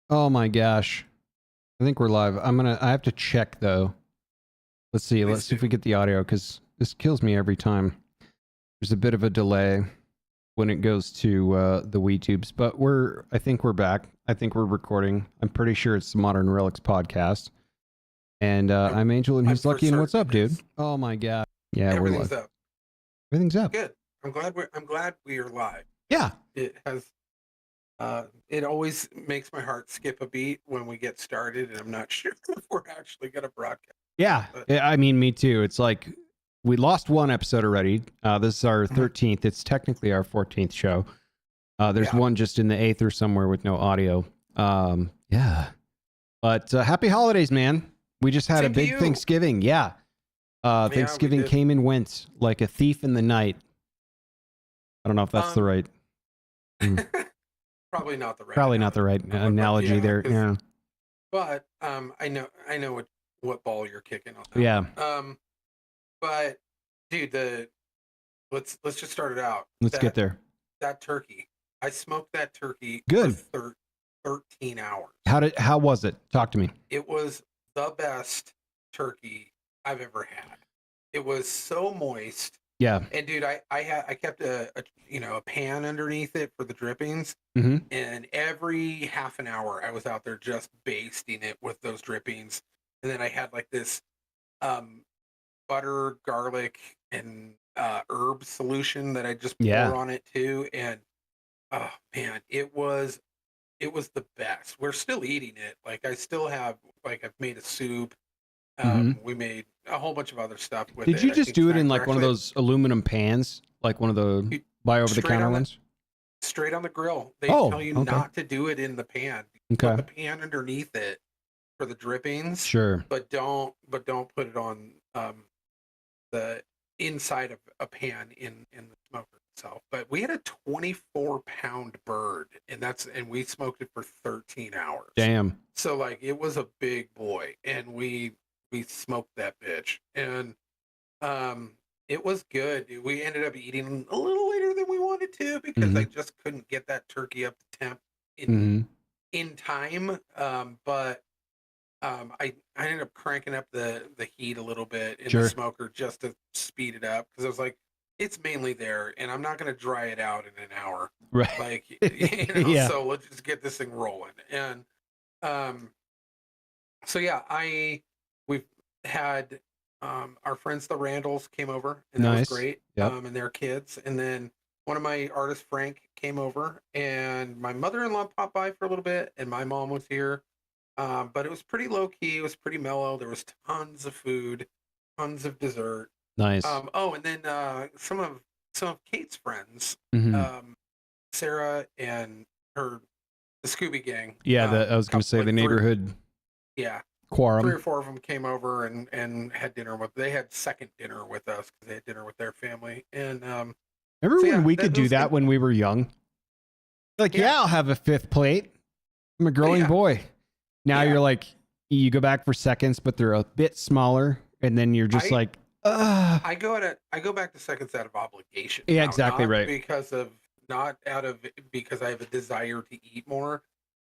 Oh my gosh. I think we're live. I have to check though. Let's see. Let's Please see if do. we get the audio because this kills me every time. There's a bit of a delay when it goes to the WeTubes, but I think we're back. I think we're recording. I'm pretty sure it's the Modern Relics podcast. And I'm Angel and I'm he's for Lucky. And what's up, certain it dude? is. Oh my god. Yeah, we're Everything's live. up. Everything's up. Good. I'm glad we are live. Yeah. It has it always makes my heart skip a beat when we get started and I'm not sure if we're actually gonna broadcast. Yeah. But I mean, me too. It's like we lost one episode already. This is our 13th. It's technically our 14th show. There's Yeah. one just in the 8th or somewhere with no audio. Yeah. But happy holidays, man. We just had Same a to big you. Thanksgiving. Yeah. we Thanksgiving did. came and went like a thief in the night. I don't know if that's the right. Probably not the right Probably not the right analogy yeah, there. Yeah. But I know what ball you're kicking on that. Yeah. But dude, let's just start it out. Let's get there. That turkey. I smoked that turkey Good. for 13 hours. How was it? Talk to me. It was the best turkey I've ever had. It was so moist. Yeah. And dude, I kept a pan underneath it for the drippings. Mm-hmm. And every half an hour I was out there just basting it with those drippings. And then I had like this butter, garlic, and herb solution that I just pour on it too. And oh man, it was the best. We're still eating it. Like I still have I've made a soup. We made a whole bunch of other stuff with it. Did you just do it in like one of those aluminum pans, like one of the buy over the counter ones? Straight on the grill. They tell you not to do it in the pan. Okay. Put the pan underneath it for the drippings. Sure. But don't put it on the inside of a pan in the smoker itself. But we had a 24-pound bird, and we smoked it for 13 hours. Damn. So like it was a big boy, and we smoked that bitch, and it was good. We ended up eating a little later than we wanted to because I just couldn't get that turkey up to temp in time. But I ended up cranking up the heat a little bit in the smoker just to speed it up because I was like, it's mainly there, and I'm not going to dry it out in an hour. Right. Like, yeah. So let's just get this thing rolling. And so yeah, we've had our friends the Randalls came over, and that was great. And their kids, and then one of my artists, Frank, came over, and my mother-in-law popped by for a little bit, and my mom was here. But it was pretty low key. It was pretty mellow. There was tons of food, tons of dessert. Nice. And then some of Kate's friends, Sarah and the Scooby Gang. Yeah, I was going to say the neighborhood. Quorum. 3 or 4 of them came over and had dinner with. They had second dinner with us because they had dinner with their family. And remember when we could do that when we were young? Like, I'll have a 5th plate. I'm a growing boy. Now you're like, you go back for seconds, but they're a bit smaller, and then you're just like, ugh. I go back to seconds out of obligation. Yeah, exactly right. Because I have a desire to eat more,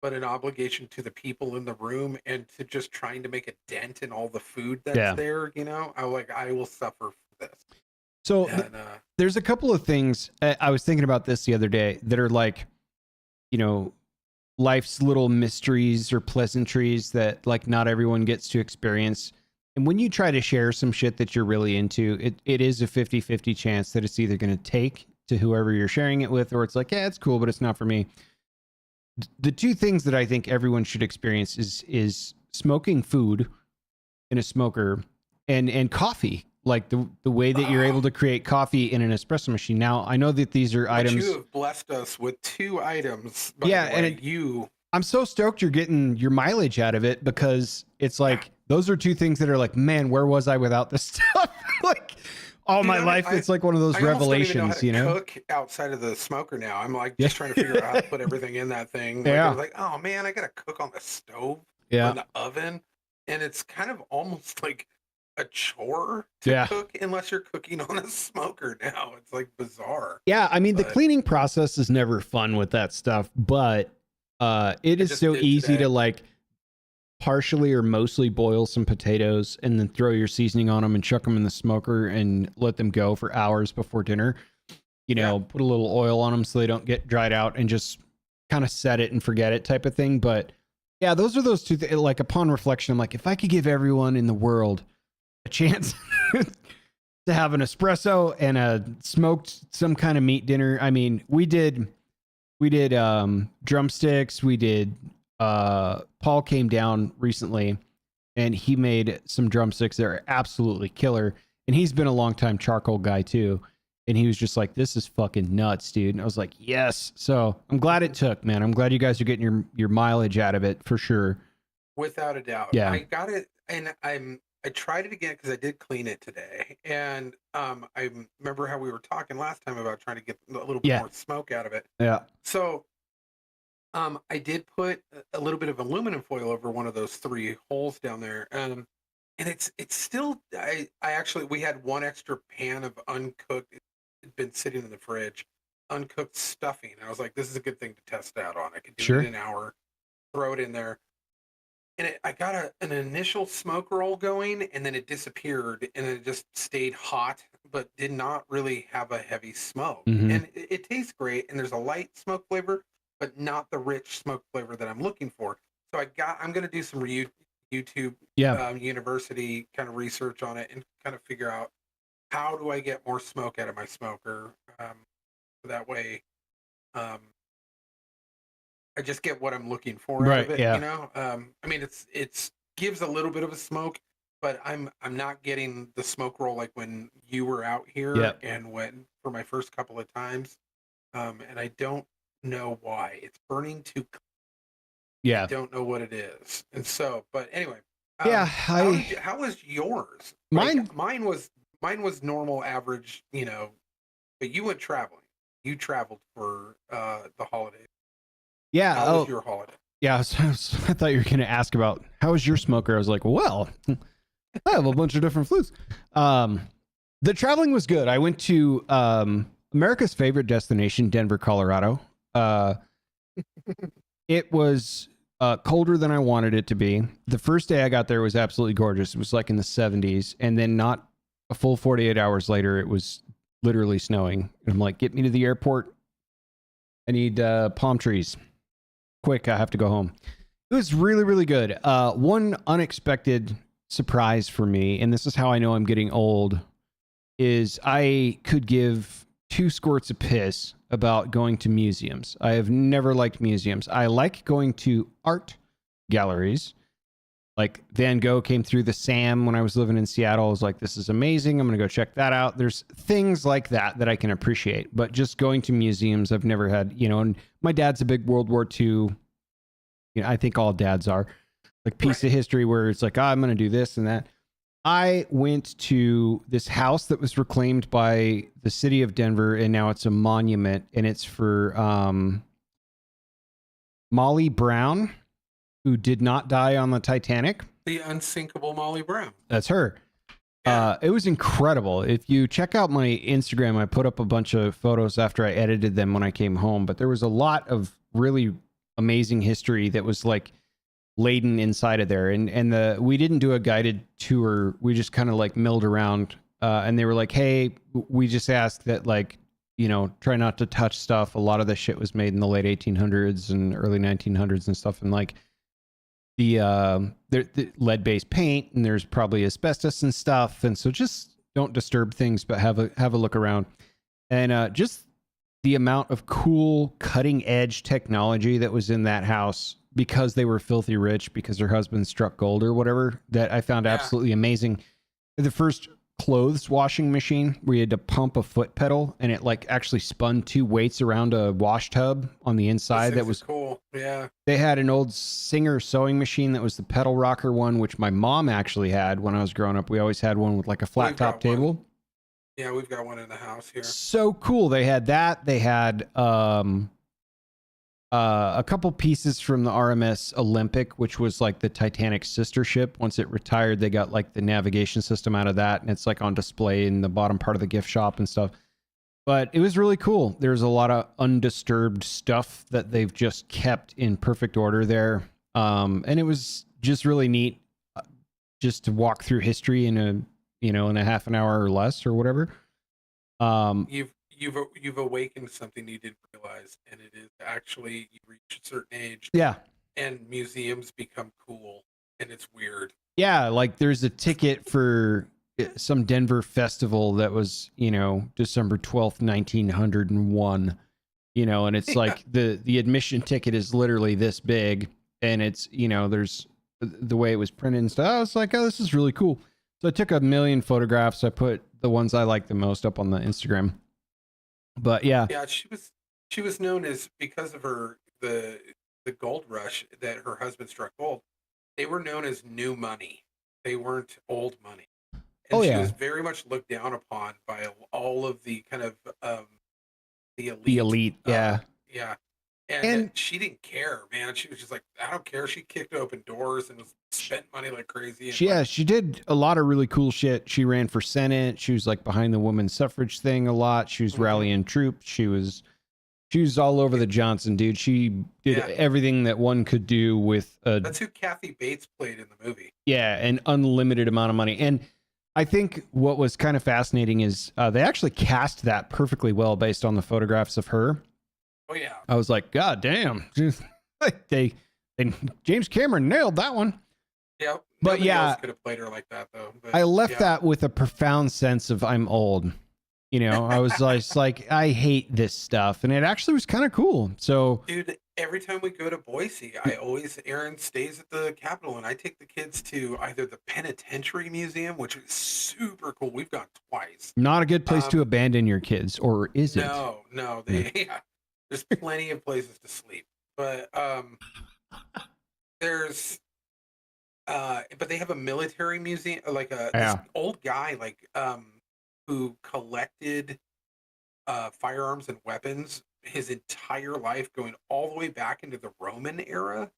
but an obligation to the people in the room and to just trying to make a dent in all the food that's there. I will suffer for this. So there's a couple of things I was thinking about this the other day that are like, life's little mysteries or pleasantries that like not everyone gets to experience. And when you try to share some shit that you're really into, it is a 50-50 chance that it's either going to take to whoever you're sharing it with, or it's like, yeah, it's cool, but it's not for me. The two things that I think everyone should experience is smoking food in a smoker and coffee. Like the way that you're able to create coffee in an espresso machine. Now, I know that these are items. You have blessed us with 2 items. I'm so stoked you're getting your mileage out of it because it's like, those are 2 things that are like, man, where was I without this stuff? Like all my life, it's like one of those revelations, Cook outside of the smoker now. I'm like just trying to figure out how to put everything in that thing. I was like, oh man, I got to cook on the stove or in the oven. And it's kind of almost like a chore to cook unless you're cooking on a smoker now. It's like bizarre. Yeah, I mean, the cleaning process is never fun with that stuff, but It I is just so did easy today. to like partially or mostly boil some potatoes and then throw your seasoning on them and chuck them in the smoker and let them go for hours before dinner. You Yeah. know, put a little oil on them so they don't get dried out and just kind of set it and forget it type of thing. But yeah, those are those two. Like upon reflection, I'm like, if I could give everyone in the world a chance to have an espresso and a smoked some kind of meat dinner. I mean, we did drumsticks, we did Paul came down recently and he made some drumsticks that are absolutely killer. And he's been a long time charcoal guy too. And he was just like, "This is fucking nuts, dude." And I was like, "Yes." So I'm glad it took, man. I'm glad you guys are getting your mileage out of it for sure. Without a doubt. Yeah. I got it, and I tried it again because I did clean it today. And I remember how we were talking last time about trying to get a little bit Yeah. more smoke out of it. Yeah. So I did put a little bit of aluminum foil over one of those three holes down there. And it's still I actually we had one extra pan of uncooked. It had been sitting in the fridge, uncooked stuffing. I was like, this is a good thing to test out on. I could do it Sure. in an hour, throw it in there. And I got an initial smoke roll going, and then it disappeared, and it just stayed hot, but did not really have a heavy smoke. Mhm. And it tastes great, and there's a light smoke flavor, but not the rich smoke flavor that I'm looking for. So I'm going to do some YouTube Yeah. university kind of research on it and kind of figure out how do I get more smoke out of my smoker. So that way, um, I just get what I'm looking for out Right. of it, Yeah. you know. I mean, it's gives a little bit of a smoke, but I'm not getting the smoke roll like when you were out here Yeah. and when for my first couple of times. And I don't know why it's burning too. I Yeah. don't know what it is, and so, but anyway, Yeah. how was yours? Mine. Like mine was normal, average, you know. But you went traveling. You traveled for the holidays. Yeah. How was your holiday? Yeah, I thought you were going to ask about how was your smoker. I was like, well, I have a bunch of different flutes. The traveling was good. I went to America's favorite destination, Denver, Colorado. It was colder than I wanted it to be. The first day I got there was absolutely gorgeous. It was like in the 70s, and then not a full 48 hours later, it was literally snowing. And I'm like, get me to the airport. I need palm trees. Quick, I have to go home. It was really, really good. One unexpected surprise for me, and this is how I know I'm getting old, is I could give 2 squirts of piss about going to museums. I have never liked museums. I like going to art galleries. Like Van Gogh came through the SAM when I was living in Seattle. I was like, this is amazing. I'm going to go check that out. There's things like that that I can appreciate. But just going to museums, I've never had, you know, and my dad's a big World War II, you know, I think all dads are, like piece of history where it's like, oh, I'm going to do this and that. I went to this house that was reclaimed by the city of Denver, and now it's a monument, and it's for Molly Brown, who did not die on the Titanic. The unsinkable Molly Brown. That's her. Yeah. It was incredible. If you check out my Instagram, I put up a bunch of photos after I edited them when I came home, but there was a lot of really amazing history that was like laden inside of there. And we didn't do a guided tour. We just kind of like milled around, and they were like, hey, we just asked that, like, you know, try not to touch stuff. A lot of the shit was made in the late 1800s and early 1900s and stuff. And like, the lead-based paint, and there's probably asbestos and stuff, and so just don't disturb things, but have a look around. And just the amount of cool cutting edge technology that was in that house, because they were filthy rich, because their husband struck gold or whatever, that I found absolutely amazing. The first clothes washing machine where you had to pump a foot pedal and it like actually spun 2 weights around a wash tub on the inside. That was cool. Yeah. They had an old Singer sewing machine that was the pedal rocker one, which my mom actually had when I was growing up. We always had one with like a flat top table. Yeah, we've got one in the house here. So cool. They had that. They had a couple pieces from the RMS Olympic, which was like the Titanic's sister ship. Once it retired, they got like the navigation system out of that, and it's like on display in the bottom part of the gift shop and stuff. But it was really cool. There's a lot of undisturbed stuff that they've just kept in perfect order there. And it was just really neat just to walk through history in in a half an hour or less or whatever. You've awakened something you didn't realize, and it is actually you reach a certain age Yeah. and museums become cool, and it's weird. Yeah, like there's a ticket for some Denver festival that was, December 12th, 1901, and it's like the admission ticket is literally this big, and it's, there's the way it was printed and stuff. I was like, oh, this is really cool. So I took a million photographs. I put the ones I like the most up on the Instagram. But yeah. Yeah, she was known as, because of the gold rush that her husband struck gold, they were known as new money. They weren't old money. And she was very much looked down upon by all of the kind of the elite. The elite, yeah. Yeah. And she didn't care, man. She was just like, I don't care. She kicked open doors and spent money like crazy. And she did a lot of really cool shit. She ran for Senate. She was like behind the women's suffrage thing a lot. She was rallying troops. She was all over the Johnson, dude. She did everything that one could do with that's who Kathy Bates played in the movie. Yeah, an unlimited amount of money. And I think what was kind of fascinating is they actually cast that perfectly well based on the photographs of her. Oh yeah. I was like, God damn. they James Cameron nailed that one. Yeah. But Nobody else could have played her like that though. But, I left that with a profound sense of I'm old. I was like, I hate this stuff. And it actually was kind of cool. So dude, every time we go to Boise, Aaron stays at the Capitol, and I take the kids to either the Penitentiary Museum, which is super cool. We've gone twice. Not a good place to abandon your kids, or is it? No, there's plenty of places to sleep. But there's but they have a military museum, like this old guy, who collected firearms and weapons his entire life, going all the way back into the Roman era,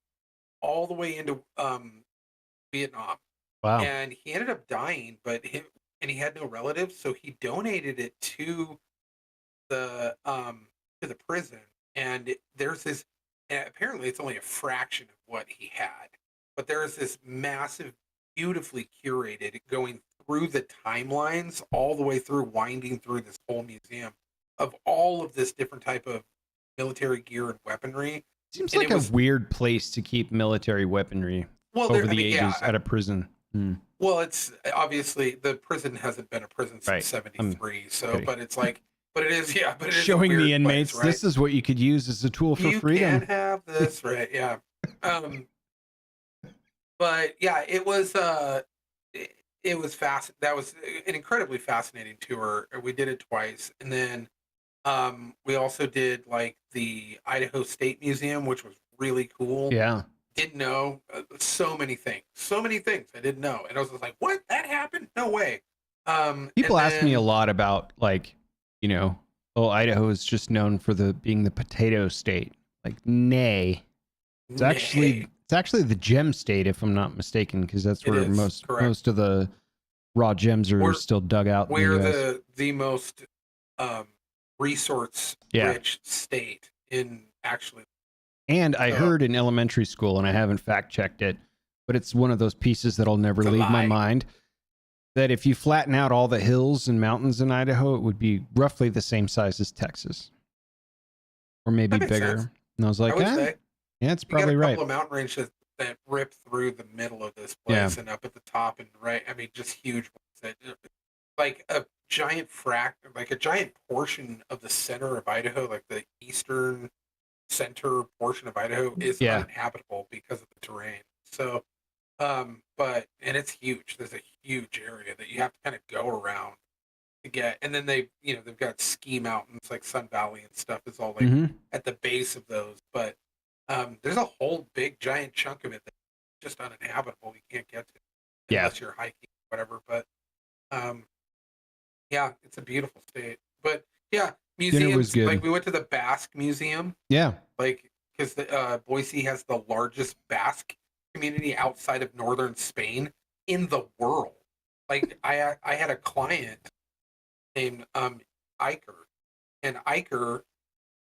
all the way into Vietnam. Wow. And he ended up dying, and he had no relatives, so he donated it to the prison. And there's this, and apparently it's only a fraction of what he had, but there's this massive, beautifully curated, going through the timelines all the way through, winding through this whole museum of all of this different type of military gear and weaponry. Seems like a weird place to keep military weaponry over the ages at a prison. Well, it's obviously the prison hasn't been a prison since '73. So, but it's like, but it is showing the inmates place, right? This is what you could use as a tool for freedom. You can have this, right? Yeah. But yeah, it was fast. That was an incredibly fascinating tour. We did it twice, and then we also did like the Idaho State Museum, which was really cool. Yeah. Didn't know so many things I didn't know, and I was just like, "What? That happened? No way!" People ask me a lot about Idaho is just known for being the potato state. Like, nay, it's actually the gem state, if I'm not mistaken, because that's where most of the raw gems are still dug out. We're the most resource rich state in actually. And I heard in elementary school, and I haven't fact checked it, but it's one of those pieces that'll never leave my mind, that if you flatten out all the hills and mountains in Idaho, it would be roughly the same size as Texas, or maybe bigger. Sense. And I was like, yeah, it's probably right. A couple of mountain ranges that rip through the middle of this place and up at the top and right. I mean, just huge ones that, like a giant like a giant portion of the center of Idaho, like the eastern center portion of Idaho is uninhabitable because of the terrain. So, and it's huge. There's a huge area that you have to kind of go around to get. And then they've got ski mountains like Sun Valley and stuff is all like at the base of those. But there's a whole big giant chunk of it that's just uninhabitable. You can't get to unless you're hiking, whatever. But it's a beautiful state. But yeah. Museums, like we went to the Basque Museum. Yeah. Like, because Boise has the largest Basque community outside of northern Spain in the world. Like, I had a client named Iker, and Iker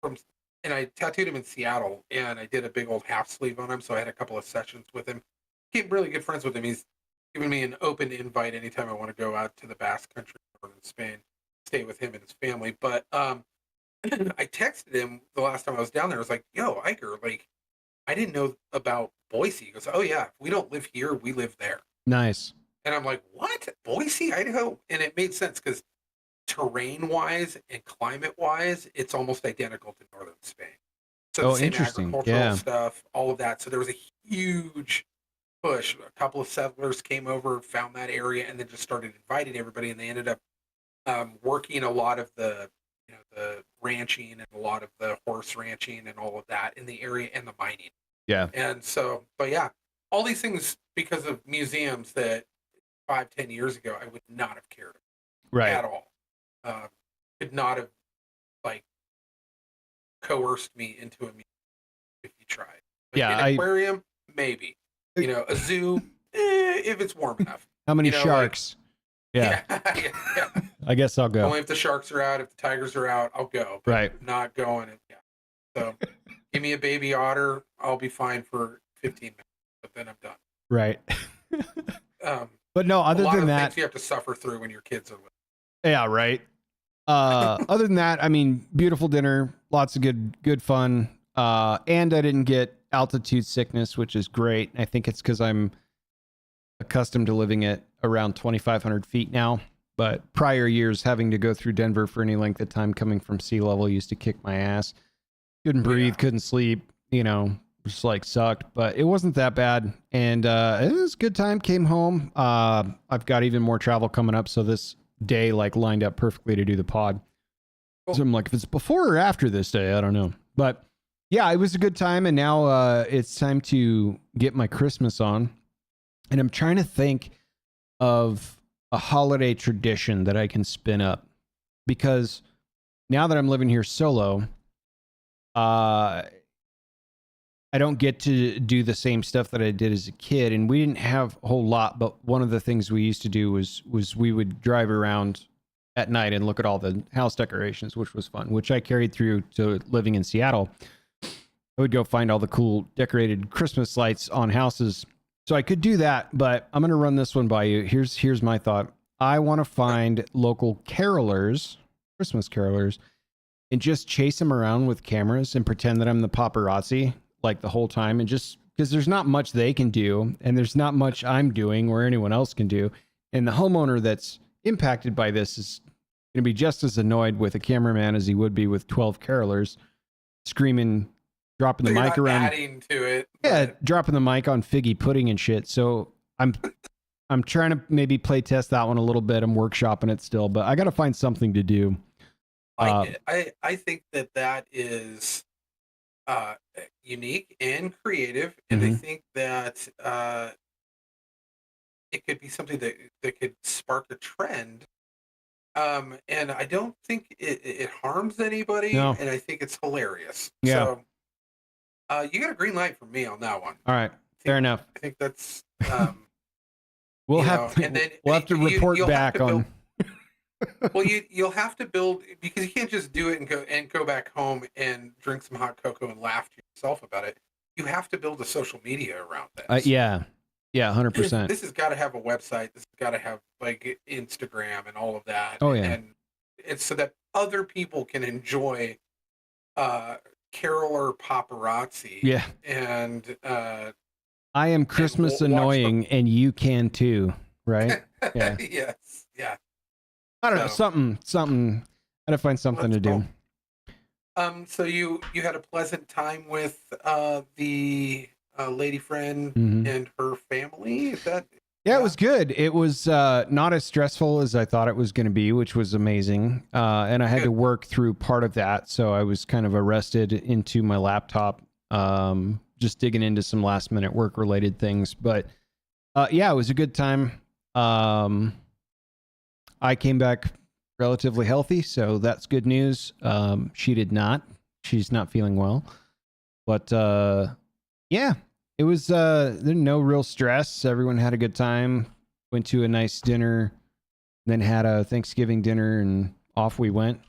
from, and I tattooed him in Seattle, and I did a big old half sleeve on him, so I had a couple of sessions with him. Became really good friends with him. He's given me an open invite anytime I want to go out to the Basque Country, northern Spain, stay with him and his family. But I texted him the last time I was down there. I was like, "Yo, Iker, like, I didn't know about Boise." He goes, "Oh yeah, we don't live here, we live there." Nice. And I'm like, "What? Boise, Idaho?" And it made sense because terrain wise and climate wise, it's almost identical to northern Spain. So the Oh, same interesting. agricultural Yeah. stuff, all of that. So there was a huge push. A couple of settlers came over, found that area, and then just started inviting everybody. And they ended up working a lot of the, the ranching and a lot of the horse ranching and all of that in the area, and the mining. Yeah. And so, but yeah, all these things because of museums that 5-10 years ago I would not have cared Right. at all. Could not have like coerced me into a museum if you tried. Like, Yeah, an aquarium, maybe. A zoo, if it's warm enough. How many like- sharks? Yeah. Yeah. I guess I'll go. Only if the sharks are out, if the tigers are out, I'll go. But Right. not going. Yeah. So give me a baby otter, I'll be fine for 15 minutes, but then I'm done. Right. Um, But no, a other lot than of that, things you have to suffer through when your kids are little. yeah, right. Other than that, I mean, beautiful dinner, lots of good fun. And I didn't get altitude sickness, which is great. I think it's because I'm accustomed to living at around 2,500 feet now. But prior years, having to go through Denver for any length of time coming from sea level used to kick my ass. Couldn't breathe, couldn't sleep, just like sucked. But it wasn't that bad. And it was a good time. Came home. I've got even more travel coming up. So this day like lined up perfectly to do the pod. Cool. So I'm like, if it's before or after this day, I don't know. But yeah, it was a good time. And now it's time to get my Christmas on. And I'm trying to think of a holiday tradition that I can spin up, because now that I'm living here solo, I don't get to do the same stuff that I did as a kid, and we didn't have a whole lot. But one of the things we used to do was we would drive around at night and look at all the house decorations, which was fun, which I carried through to living in Seattle. I would go find all the cool decorated Christmas lights on houses. So I could do that, but I'm going to run this one by you. Here's my thought. I want to find local carolers, Christmas carolers, and just chase them around with cameras and pretend that I'm the paparazzi like the whole time. And just because there's not much they can do, and there's not much I'm doing or anyone else can do. And the homeowner that's impacted by this is going to be just as annoyed with a cameraman as he would be with 12 carolers screaming, dropping the You're mic not around. adding to it. Yeah, but dropping the mic on figgy pudding and shit. So I'm trying to maybe play test that one a little bit. I'm workshopping it still, but I got to find something to do. I think that is unique and creative, and I think that it could be something that could spark a trend. And I don't think it harms anybody, No. and I think it's hilarious. Yeah. So you got a green light from me on that one. All right, fair enough. I think that's We'll you have know, and then we'll have to report you'll have back to on. well, you'll have to build, because you can't just do it and go back home and drink some hot cocoa and laugh to yourself about it. You have to build a social media around this. Yeah, 100%. This has got to have a website. This has got to have like Instagram and all of that. Oh, yeah. And it's so that other people can enjoy caroler paparazzi. Yeah, And I am Christmas watch the- annoying, and you can too, right? Yeah. yes, yeah. I don't know, So- something. I gotta find something to That's do. cool. So you had a pleasant time with the lady friend Mhm. and her family. Is that? Yeah, it was good. It was not as stressful as I thought it was going to be, which was amazing. And I had to Good. work through part of that, so I was kind of arrested into my laptop, just digging into some last minute work related things. But yeah, it was a good time. I came back relatively healthy, so that's good news. She did not. She's not feeling well. But yeah, it was there's no real stress. Everyone had a good time. Went to a nice dinner, then had a Thanksgiving dinner, and off we went.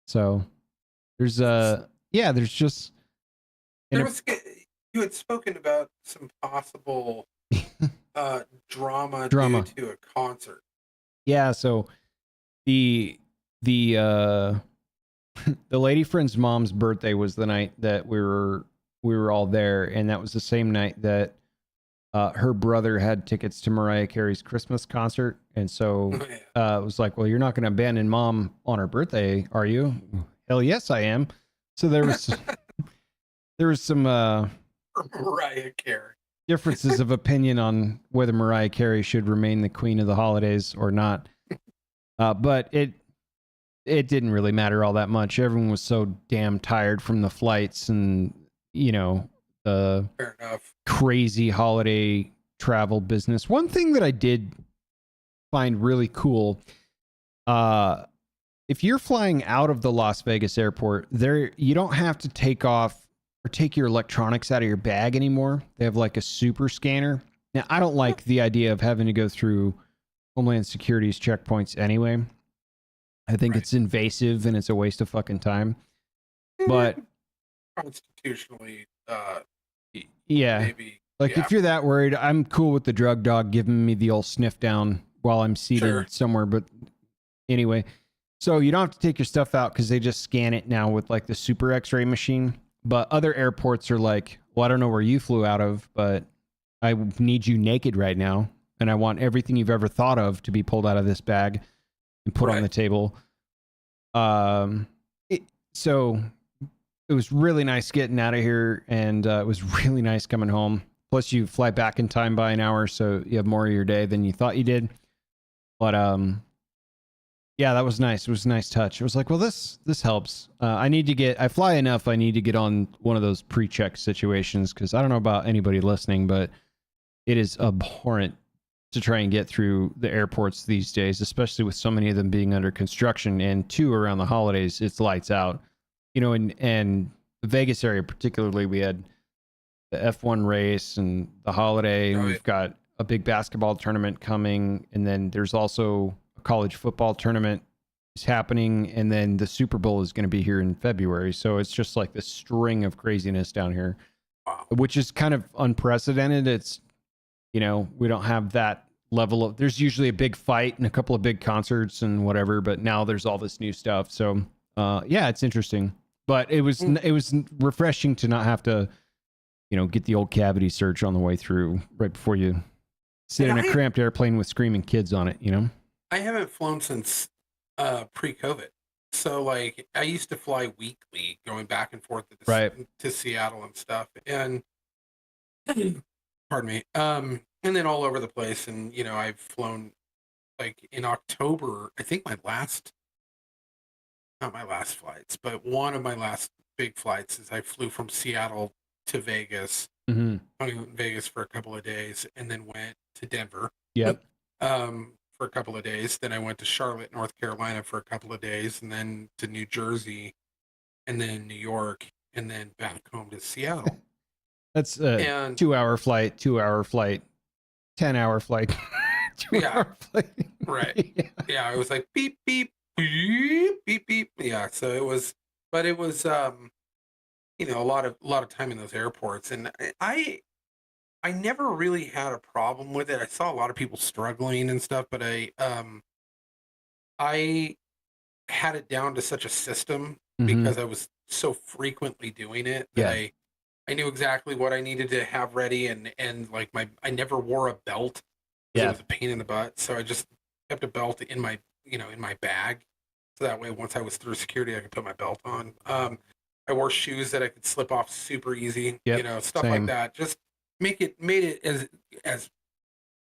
So there's there's just There was you had spoken about some possible drama due to a concert. Yeah, so the the lady friend's mom's birthday was the night that we were all there, and that was the same night that her brother had tickets to Mariah Carey's Christmas concert, and so it was like, well, you're not going to abandon mom on her birthday, are you? Hell yes, I am. So there was some Mariah Carey differences of opinion on whether Mariah Carey should remain the queen of the holidays or not, but it didn't really matter all that much. Everyone was so damn tired from the flights and the Fair enough. Crazy holiday travel business. One thing that I did find really cool, if you're flying out of the Las Vegas airport, you don't have to take off or take your electronics out of your bag anymore. They have like a super scanner. Now, I don't like the idea of having to go through Homeland Security's checkpoints anyway. I think it's invasive and it's a waste of fucking time. But constitutionally, maybe. Like, if you're that worried, I'm cool with the drug dog giving me the old sniff down while I'm seated somewhere. But anyway, so you don't have to take your stuff out because they just scan it now with like the super X-ray machine. But other airports are like, well, I don't know where you flew out of, but I need you naked right now. And I want everything you've ever thought of to be pulled out of this bag and put on the table. So it was really nice getting out of here, and it was really nice coming home. Plus, you fly back in time by an hour, so you have more of your day than you thought you did. But yeah, that was nice. It was a nice touch. It was like, well, this helps. I fly enough. I need to get on one of those pre-check situations, because I don't know about anybody listening, but it is abhorrent to try and get through the airports these days, especially with so many of them being under construction, and around the holidays, it's lights out. And the Vegas area particularly, we had the F1 race and the holiday, and we've got a big basketball tournament coming, and then there's also a college football tournament is happening, and then the Super Bowl is going to be here in February. So it's just like this string of craziness down here, which is kind of unprecedented. It's, we don't have that level of, there's usually a big fight and a couple of big concerts and whatever, but now there's all this new stuff. So yeah, it's interesting, but it was refreshing to not have to, get the old cavity search on the way through right before you sit in a cramped airplane with screaming kids on it. I haven't flown since pre-COVID. So like I used to fly weekly going back and forth to Seattle and stuff. And pardon me. And then all over the place. And, I've flown like in October, I think not my last flights, but one of my last big flights is I flew from Seattle to Vegas. Mm-hmm. I went to Vegas for a couple of days and then went to Denver. Yep. For a couple of days. Then I went to Charlotte, North Carolina for a couple of days, and then to New Jersey, and then New York, and then back home to Seattle. That's a 2-hour flight, 2-hour flight, 10-hour flight, 2-hour flight. Right. Yeah, it was like beep, beep, beep, beep, beep. Yeah, so it was, but it was, a lot of time in those airports, and I never really had a problem with it. I saw a lot of people struggling and stuff, but I had it down to such a system because I was so frequently doing it that I knew exactly what I needed to have ready, and like I never wore a belt. It was a pain in the butt, so I just kept a belt in my in my bag, so that way once I was through security, I could put my belt on. I wore shoes that I could slip off super easy, stuff like that. Just made it as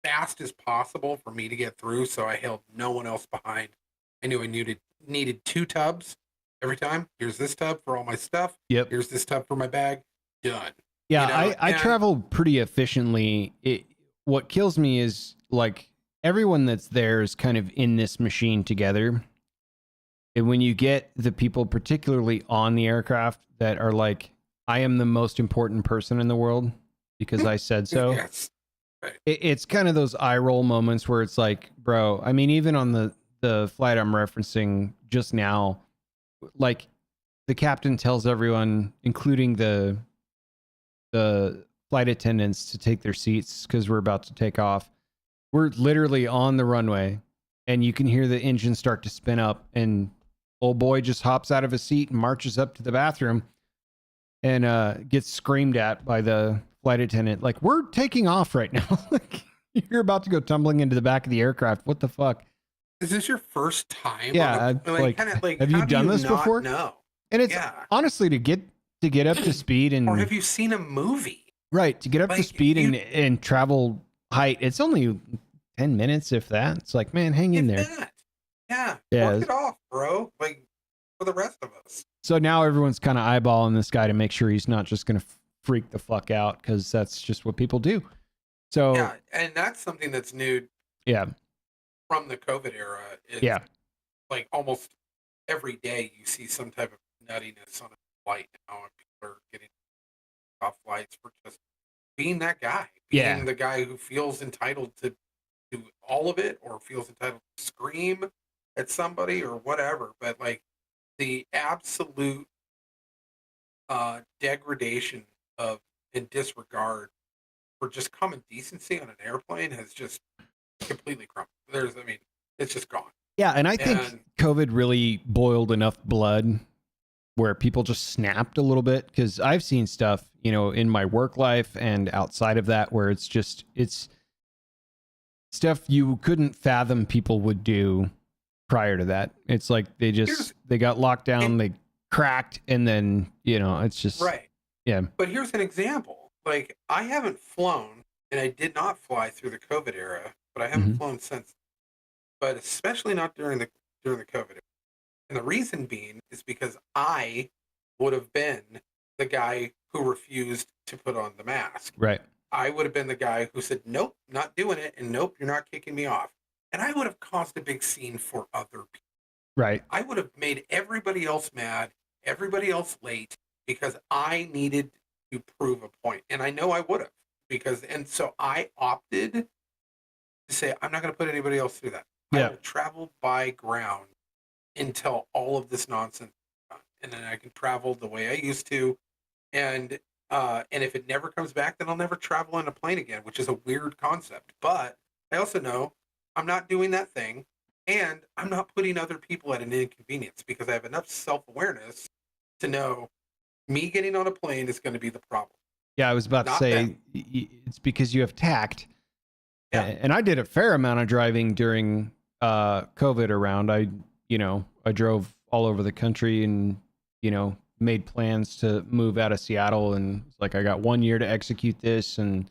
fast as possible for me to get through, so I held no one else behind. I knew I needed 2 tubs every time. Here's this tub for all my stuff. Yep. Here's this tub for my bag. Done. Yeah, I travel pretty efficiently. What kills me is like everyone that's there is kind of in this machine together. And when you get the people, particularly on the aircraft, that are like, I am the most important person in the world because I said so. Yes. Right. It's kind of those eye roll moments where it's like, bro, I mean, even on the flight I'm referencing just now, like the captain tells everyone, including the flight attendants, to take their seats because we're about to take off. We're literally on the runway, and you can hear the engine start to spin up, and old boy just hops out of his seat and marches up to the bathroom and gets screamed at by the flight attendant. Like, we're taking off right now. Like, you're about to go tumbling into the back of the aircraft. What the fuck? Is this your first time? Yeah, like, have you done this before? No. And it's honestly to get up to speed and or have you seen a movie? Right, to get up to speed and travel height, it's only 10 minutes if that. It's like, man, hang in there. That. Yeah. Work it off, bro. Like for the rest of us. So now everyone's kind of eyeballing this guy to make sure he's not just going to freak the fuck out, because that's just what people do. So yeah, and that's something that's new. Yeah. From the COVID era. Yeah. Like almost every day you see some type of nuttiness on a flight now, and people are getting off flights for just being that guy, being the guy who feels entitled to do all of it, or feels entitled to scream at somebody or whatever. But like the absolute degradation of and disregard for just common decency on an airplane has just completely crumbled. It's just gone. Yeah, and I think COVID really boiled enough blood where people just snapped a little bit, because I've seen stuff, in my work life and outside of that, where it's stuff you couldn't fathom people would do prior to that. It's like they got locked down, they cracked, and then, it's just... Right. Yeah. But here's an example. Like, I haven't flown, and I did not fly through the COVID era, but I haven't flown since. But especially not during the COVID era. And the reason being is because I would have been the guy who refused to put on the mask. Right. I would have been the guy who said, nope, not doing it. And nope, you're not kicking me off. And I would have caused a big scene for other people. Right. I would have made everybody else mad, everybody else late, because I needed to prove a point. And I know I would have, and so I opted to say, I'm not going to put anybody else through that. Yeah. I will travel by ground until all of this nonsense is done. And then I can travel the way I used to. And if it never comes back, then I'll never travel on a plane again, which is a weird concept. But I also know I'm not doing that thing, and I'm not putting other people at an inconvenience, because I have enough self-awareness to know me getting on a plane is going to be the problem. Yeah, I was about to say, it's because you have tact. Yeah. And I did a fair amount of driving during COVID around. I drove all over the country and, made plans to move out of Seattle. And it's like, I got 1 year to execute this. And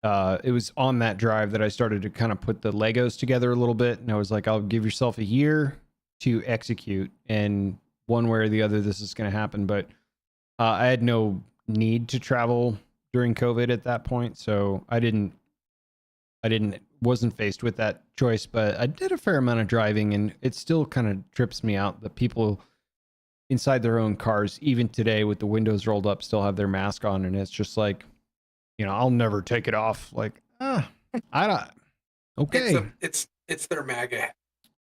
it was on that drive that I started to kind of put the Legos together a little bit. And I was like, I'll give yourself a year to execute. And one way or the other, this is going to happen. But I had no need to travel during COVID at that point. So I wasn't faced with that choice, but I did a fair amount of driving, and it still kind of trips me out that people inside their own cars, even today with the windows rolled up, still have their mask on. And it's just like, I'll never take it off. Like, I don't, okay. It's their MAGA.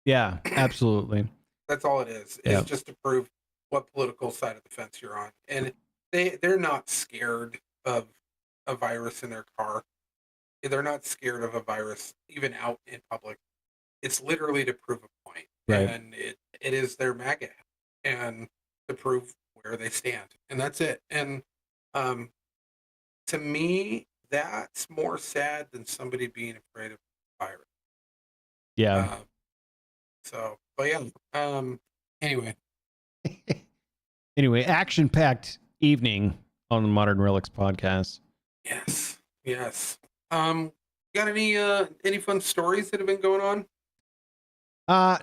Yeah, absolutely. That's all it is. It's just to prove what political side of the fence you're on. And they're not scared of a virus in their car. They're not scared of a virus even out in public. It's literally to prove a point. Right. And it is their MAGA, and to prove where they stand. And that's it. And to me, that's more sad than somebody being afraid of the virus. Yeah. But yeah. Anyway. Anyway, action-packed evening on the Modern Relics podcast. Yes. Got any fun stories that have been going on?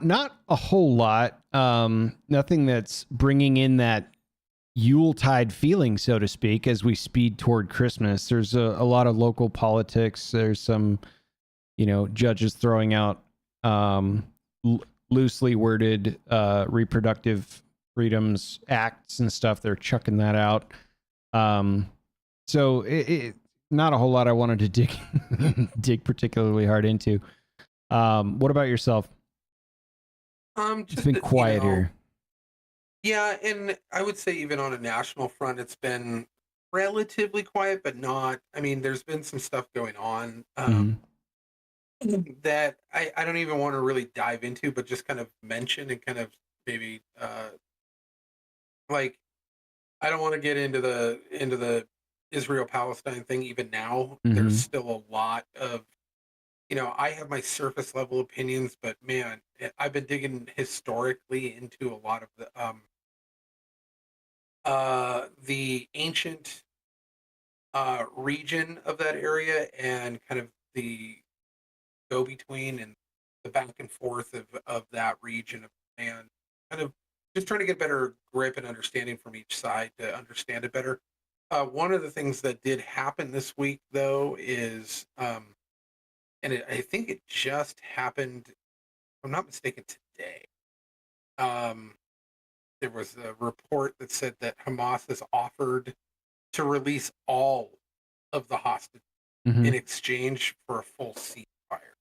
Not a whole lot. Nothing that's bringing in that Yuletide feeling, so to speak, as we speed toward Christmas. There's a lot of local politics. There's some, judges throwing out loosely worded reproductive freedoms acts and stuff. They're chucking that out. So it not a whole lot I wanted to dig particularly hard into. What about yourself? It's been quiet here. Yeah, and I would say even on a national front, it's been relatively quiet, but not. I mean, there's been some stuff going on Hmm. that I don't even want to really dive into, but just kind of mention and kind of maybe like I don't want to get into the Israel Palestine thing even now. There's Hmm. still a lot of, you know, I have my surface level opinions, but man, I've been digging historically into a lot of the ancient region of that area and kind of the go between and the back and forth of that region of land, kind of just trying to get better grip and understanding from each side to understand it better. One of the things that did happen this week, though, is, I think it just happened, if I'm not mistaken, today. Um, there was a report that said that Hamas has offered to release all of the hostages Hmm. in exchange for a full ceasefire.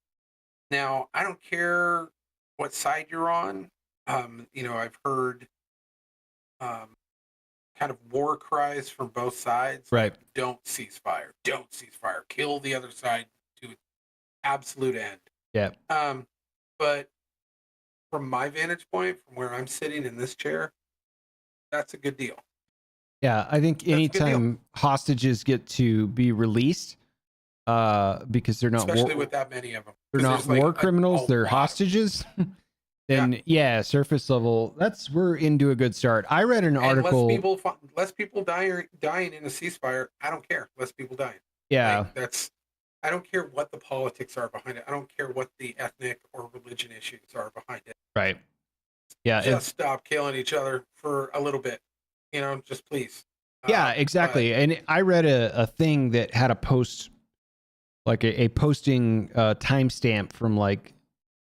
Now, I don't care what side you're on. You know, I've heard um, kind of war cries from both sides, Right. like don't cease fire, kill the other side to its absolute end. Yeah. Um, but from my vantage point, from where I'm sitting in this chair, that's a good deal. Yeah. I think That's a good deal, anytime hostages get to be released, because especially with that many of them, they're because not there's like war a criminals, they're lot of them. hostages. Yeah, Then yeah, surface level. We're into a good start. I read an and article. less people dying in a ceasefire. I don't care. Less people dying. Like Yeah. that's I don't care what the politics are behind it. I don't care what the ethnic or religion issues are behind it. Right. Yeah. Just stop killing each other for a little bit. You know, just please. Yeah. But Exactly. And I read a thing that had a post, like a posting timestamp from like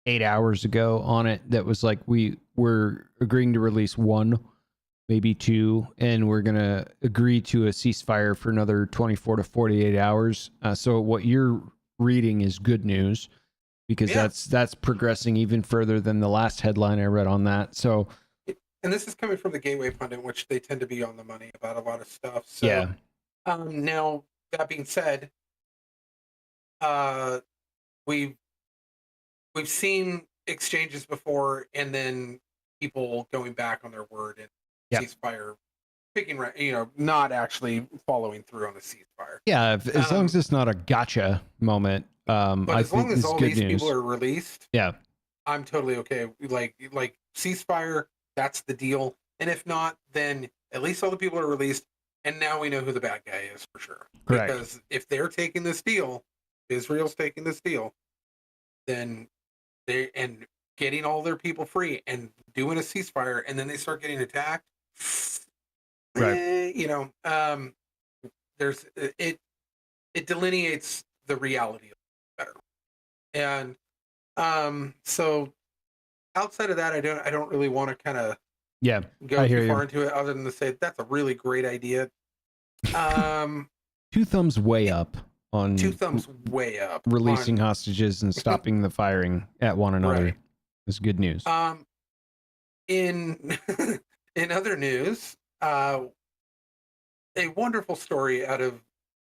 8 hours ago on it, that was like, we were agreeing to release one, maybe two, and we're gonna agree to a ceasefire for another 24 to 48 hours. So what you're reading is good news, because yeah, that's progressing even further than the last headline I read on that. So and this is coming from the Gateway Pundit, which they tend to be on the money about a lot of stuff. So yeah. now that being said, uh, we've we've seen exchanges before, and then people going back on their word and Yeah. ceasefire picking right, you know, not actually following through on the ceasefire. Yeah, as long as Um, it's not a gotcha moment, but I as long think as this is all good these people news. are released, Yeah. I'm totally okay. Like ceasefire, that's the deal. And if not, then at least all the people are released, and now we know who the bad guy is for sure. Correct. Because if they're taking this deal, Israel's taking this deal, then they and getting all their people free and doing a ceasefire, and then they start getting attacked. Right. You know, there's it delineates the reality better. And so outside of that, I don't really want to kind of Yeah, go I too hear far you. into it other than to say that's a really great idea. Um, Two thumbs way it, up two on thumbs way up releasing on hostages and stopping the firing at one another. right. Is good news. In in other news, a wonderful story out of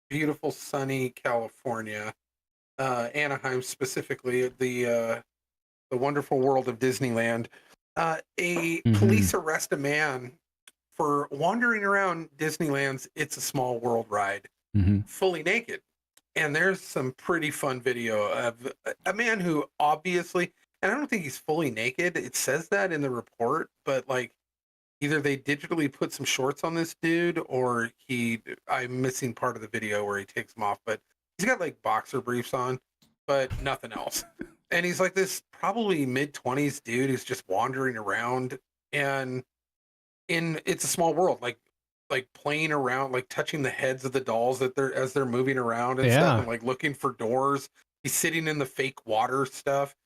beautiful sunny California, Anaheim specifically, the wonderful world of Disneyland. A Mm-hmm. police arrest a man for wandering around Disneyland's It's a Small World ride Mm-hmm. fully naked. And there's some pretty fun video of a man who obviously, and I don't think he's fully naked. It says that in the report, but like either they digitally put some shorts on this dude or I'm missing part of the video where he takes them off, but he's got like boxer briefs on, but nothing else. And he's like this probably mid-20s dude who's just wandering around and in It's a Small World, like playing around, like touching the heads of the dolls that they're as they're moving around and stuff, Yeah. and like looking for doors. He's sitting in the fake water stuff,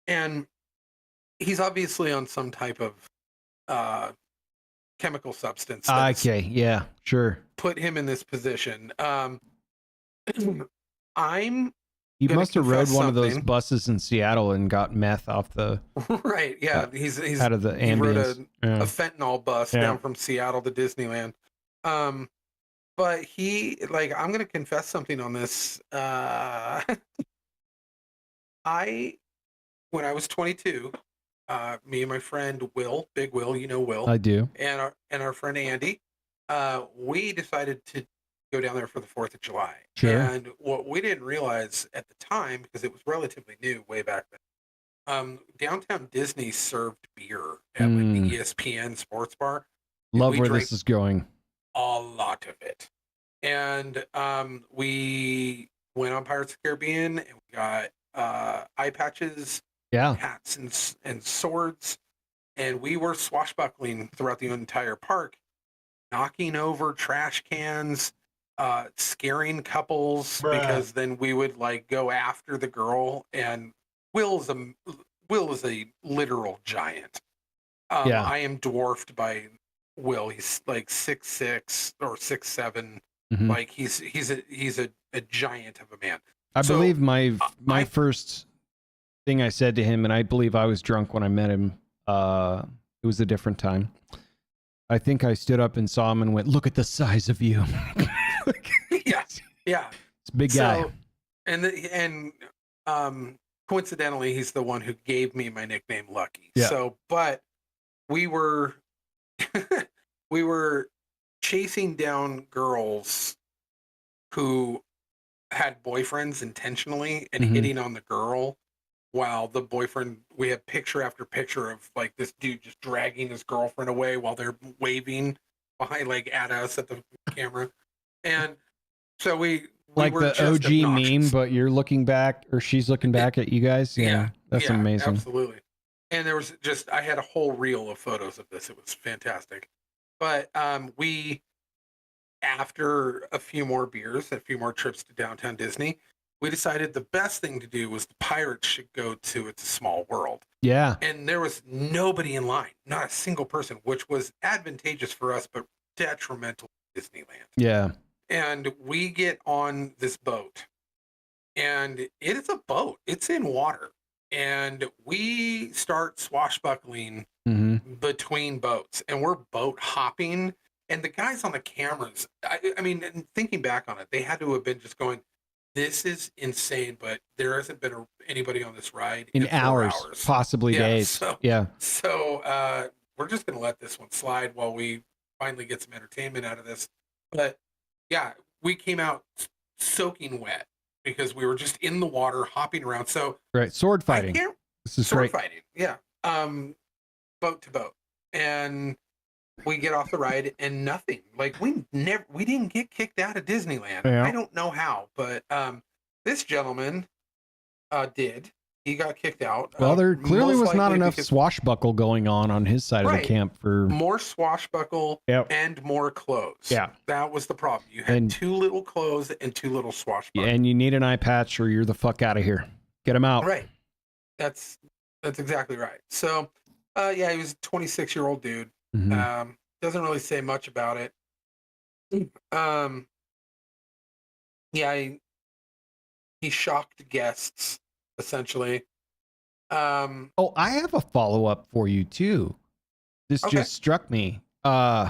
and he's obviously on some type of uh, chemical substance that has Okay. Yeah. Sure. put him in this position. I'm He gonna must have rode confess one of those something. buses in Seattle and got meth off the Right? Yeah, he's out of the he rode ambience. a Yeah. fentanyl bus Yeah. down from Seattle to Disneyland. Um, but I'm gonna confess something on this. I when I was 22, me and my friend Will, Big Will, you know Will, I do. and our friend Andy, we decided to go down there for the 4th of July. Sure. And what we didn't realize at the time, because it was relatively new way back then, downtown Disney served beer at like the ESPN sports bar. Love we where drank this is going. a lot of it. And we went on Pirates of the Caribbean and we got eye patches, Yeah. hats, and swords. And we were swashbuckling throughout the entire park, knocking over trash cans, scaring couples, because then we would like go after the girl. And Will is a literal giant. Yeah. I am dwarfed by Will. He's like 6'6" or 6'7". Mhm. Like he's a giant of a man. I So, believe my I- first thing I said to him, and I believe I was drunk when I met him. It was a different time. I think I stood up and saw him and went, "Look at the size of you." yeah, yeah. It's a big guy. So, and coincidentally, he's the one who gave me my nickname Lucky. Yeah. So, but we were we were chasing down girls who had boyfriends intentionally and Mhm. hitting on the girl, while the boyfriend, we had picture after picture of like this dude just dragging his girlfriend away while they're waving behind, like at us at the camera. And so we Like were the just OG obnoxious. meme, but you're looking back, or she's looking back at you guys. Yeah, that's yeah, amazing. Absolutely. And there was just, I had a whole reel of photos of this. It was fantastic. But we, after a few more beers, a few more trips to downtown Disney, we decided the best thing to do was the pirates should go to It's a Small World. Yeah. And there was nobody in line, not a single person, which was advantageous for us, but detrimental to Disneyland. Yeah. And we get on this boat, and it is a boat. It's in water. And we start swashbuckling between boats, and we're boat hopping. And the guys on the cameras, I mean, thinking back on it, they had to have been just going, "This is insane," but there hasn't been anybody on this ride in 4 hours, possibly days. So, yeah. So we're just going to let this one slide while we finally get some entertainment out of this. But yeah, we came out soaking wet because we were just in the water hopping around. So right, sword fighting. This is sword great. fighting, yeah. Boat to boat, and we get off the ride and nothing. Like we didn't get kicked out of Disneyland. Yeah. I don't know how, but this gentleman did. He got kicked out. Well, there clearly was not enough because swashbuckle going on his side of the camp for more swashbuckle Yep. and more clothes. Yeah. That was the problem. You had And- too little clothes and too little swashbuckle. and you need an eye patch or you're the fuck out of here. Get him out. Right. That's exactly right. So, yeah, he was a 26-year-old dude. Mhm. Doesn't really say much about it. Yeah, he shocked guests essentially. Oh, I have a follow-up for you too. This Okay. just struck me. Do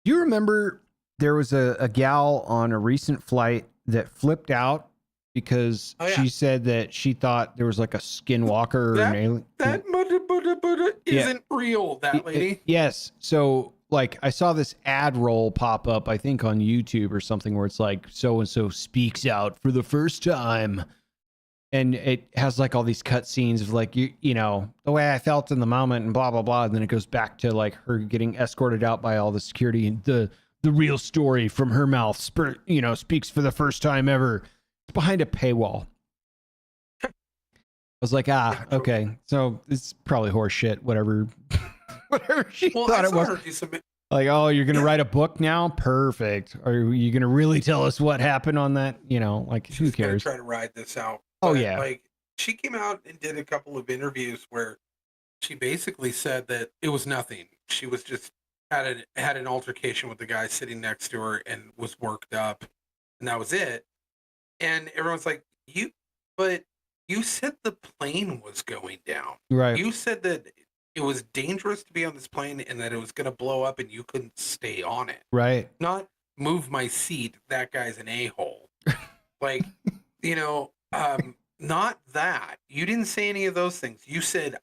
you remember there was a gal on a recent flight that flipped out because Oh, yeah. she said that she thought there was like a skinwalker or an alien? That Buddha Yeah. isn't real. That lady. Yes. So like I saw this ad roll pop up, I think on YouTube or something, where it's like so and so speaks out for the first time. And it has like all these cut scenes of like you know the way I felt in the moment and blah blah blah, and then it goes back to like her getting escorted out by all the security and the real story from her mouth, speaks for the first time ever. It's behind a paywall. I was like, okay, so it's probably horse shit, whatever, whatever she Well, thought I it saw was. her do some. Like, oh, you're gonna write a book now? Perfect. Are you gonna really tell us what happened on that? You know, like who She's gonna cares? try to ride this out. Oh, But, yeah. like she came out and did a couple of interviews where she basically said that it was nothing. She was just had an altercation with the guy sitting next to her and was worked up, and that was it. And everyone's like, You, but you said the plane was going down. Right. You said that it was dangerous to be on this plane and that it was going to blow up and you couldn't stay on it. Right. Not move my seat. That guy's an a-hole. Like, not that. You didn't say any of those things. You said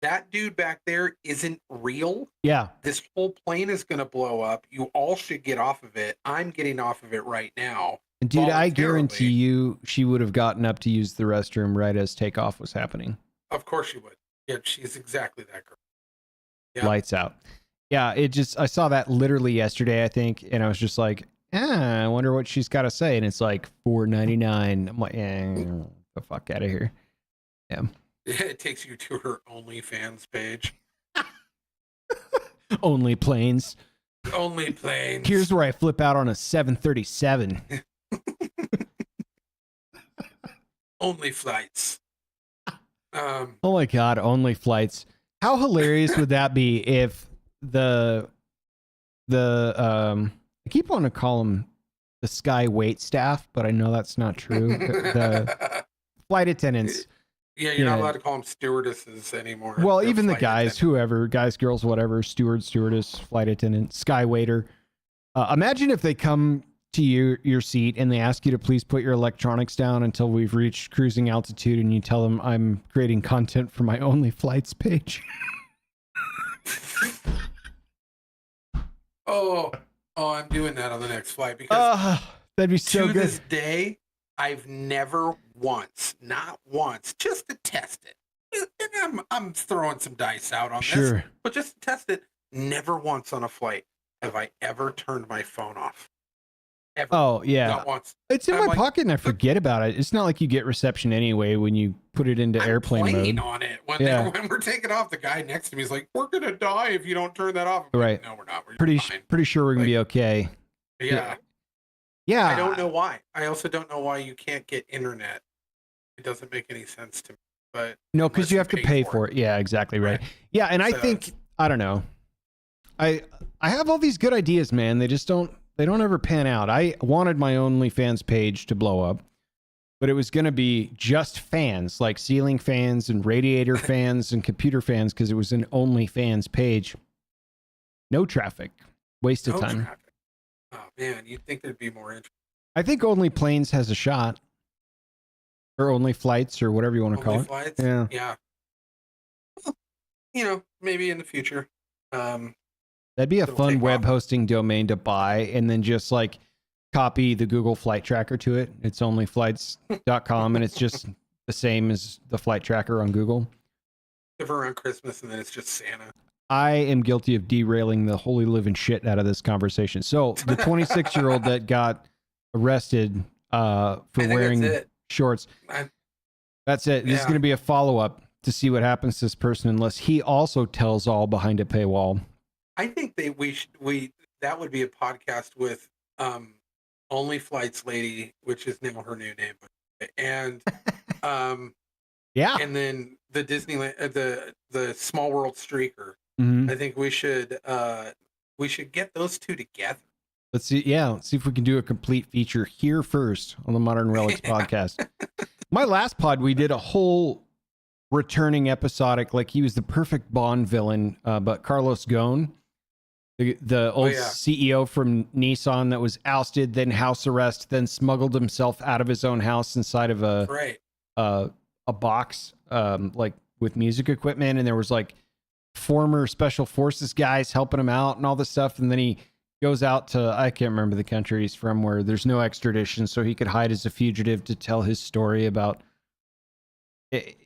that dude back there isn't real. Yeah. This whole plane is going to blow up. You all should get off of it. I'm getting off of it right now. And dude, I guarantee you she would have gotten up to use the restroom right as takeoff was happening. Of course she would. Yeah, she's exactly that girl. Yeah. Lights out. Yeah, I saw that literally yesterday, I think, and I was just like, I wonder what she's got to say. And it's like $4.99. I'm like, get the fuck out of here. Yeah. It takes you to her OnlyFans page. Only planes. Only planes. Here's where I flip out on a 737. Only flights. Oh my God, only flights. How hilarious would that be if I keep wanting to call them the Sky wait staff, but I know that's not true. The flight attendants. Yeah, you're not allowed to call them stewardesses anymore. Well, even the guys, whoever, guys, girls, whatever, steward, stewardess, flight attendant, sky waiter. Imagine if they come to your seat and they ask you to please put your electronics down until we've reached cruising altitude, and you tell them I'm creating content for my Only Flights page. Oh, I'm doing that on the next flight because that'd be so good. To this day, I've never once, not once, just to test it. And I'm throwing some dice out on this, but just to test it, never once on a flight have I ever turned my phone off. Ever. Oh, yeah. Not once. It's in my pocket and I forget about it. It's not like you get reception anyway when you put it into airplane mode. On it. When we're taking off, the guy next to me is like, "We're going to die if you don't turn that off." I'm right. Like, no, we're not. We're pretty sure we're going to be okay. Yeah. Yeah. I don't know why. I also don't know why you can't get internet. It doesn't make any sense to me. But no, because you have to pay for it. Yeah, exactly right. Yeah, and I think, I don't know. I have all these good ideas, man. They just don't ever pan out. I wanted my OnlyFans page to blow up, but it was going to be just fans, like ceiling fans and radiator fans and computer fans, because it was an OnlyFans page. No traffic. Waste of time. Traffic. Oh, man, you'd think there'd be more interest. I think Only Planes has a shot. Or Only Flights, or whatever you want to call it. Flights? Yeah. Well, maybe in the future. That'd be a fun web hosting domain to buy and then just like copy the Google flight tracker to it. It's onlyflights.com and it's just the same as the flight tracker on Google. Give around Christmas and then it's just Santa. I am guilty of derailing the holy living shit out of this conversation. So the 26-year-old that got arrested for wearing shorts. That's it. This is going to be a follow-up to see what happens to this person unless he also tells all behind a paywall. I think that that would be a podcast with Only Flights Lady, which is now her new name, and yeah, and then the Disneyland, the Small World Streaker. Mm-hmm. I think we should get those two together. Let's see. Yeah, let's see if we can do a complete feature here first on the Modern Relics podcast. My last pod, we did a whole returning episodic, like he was the perfect Bond villain, but Carlos Ghosn, the old CEO from Nissan that was ousted, then house arrest, then smuggled himself out of his own house inside of a box, like with music equipment, and there was like former special forces guys helping him out and all this stuff, and then he goes out to, I can't remember the country he's from, where there's no extradition, so he could hide as a fugitive to tell his story about it.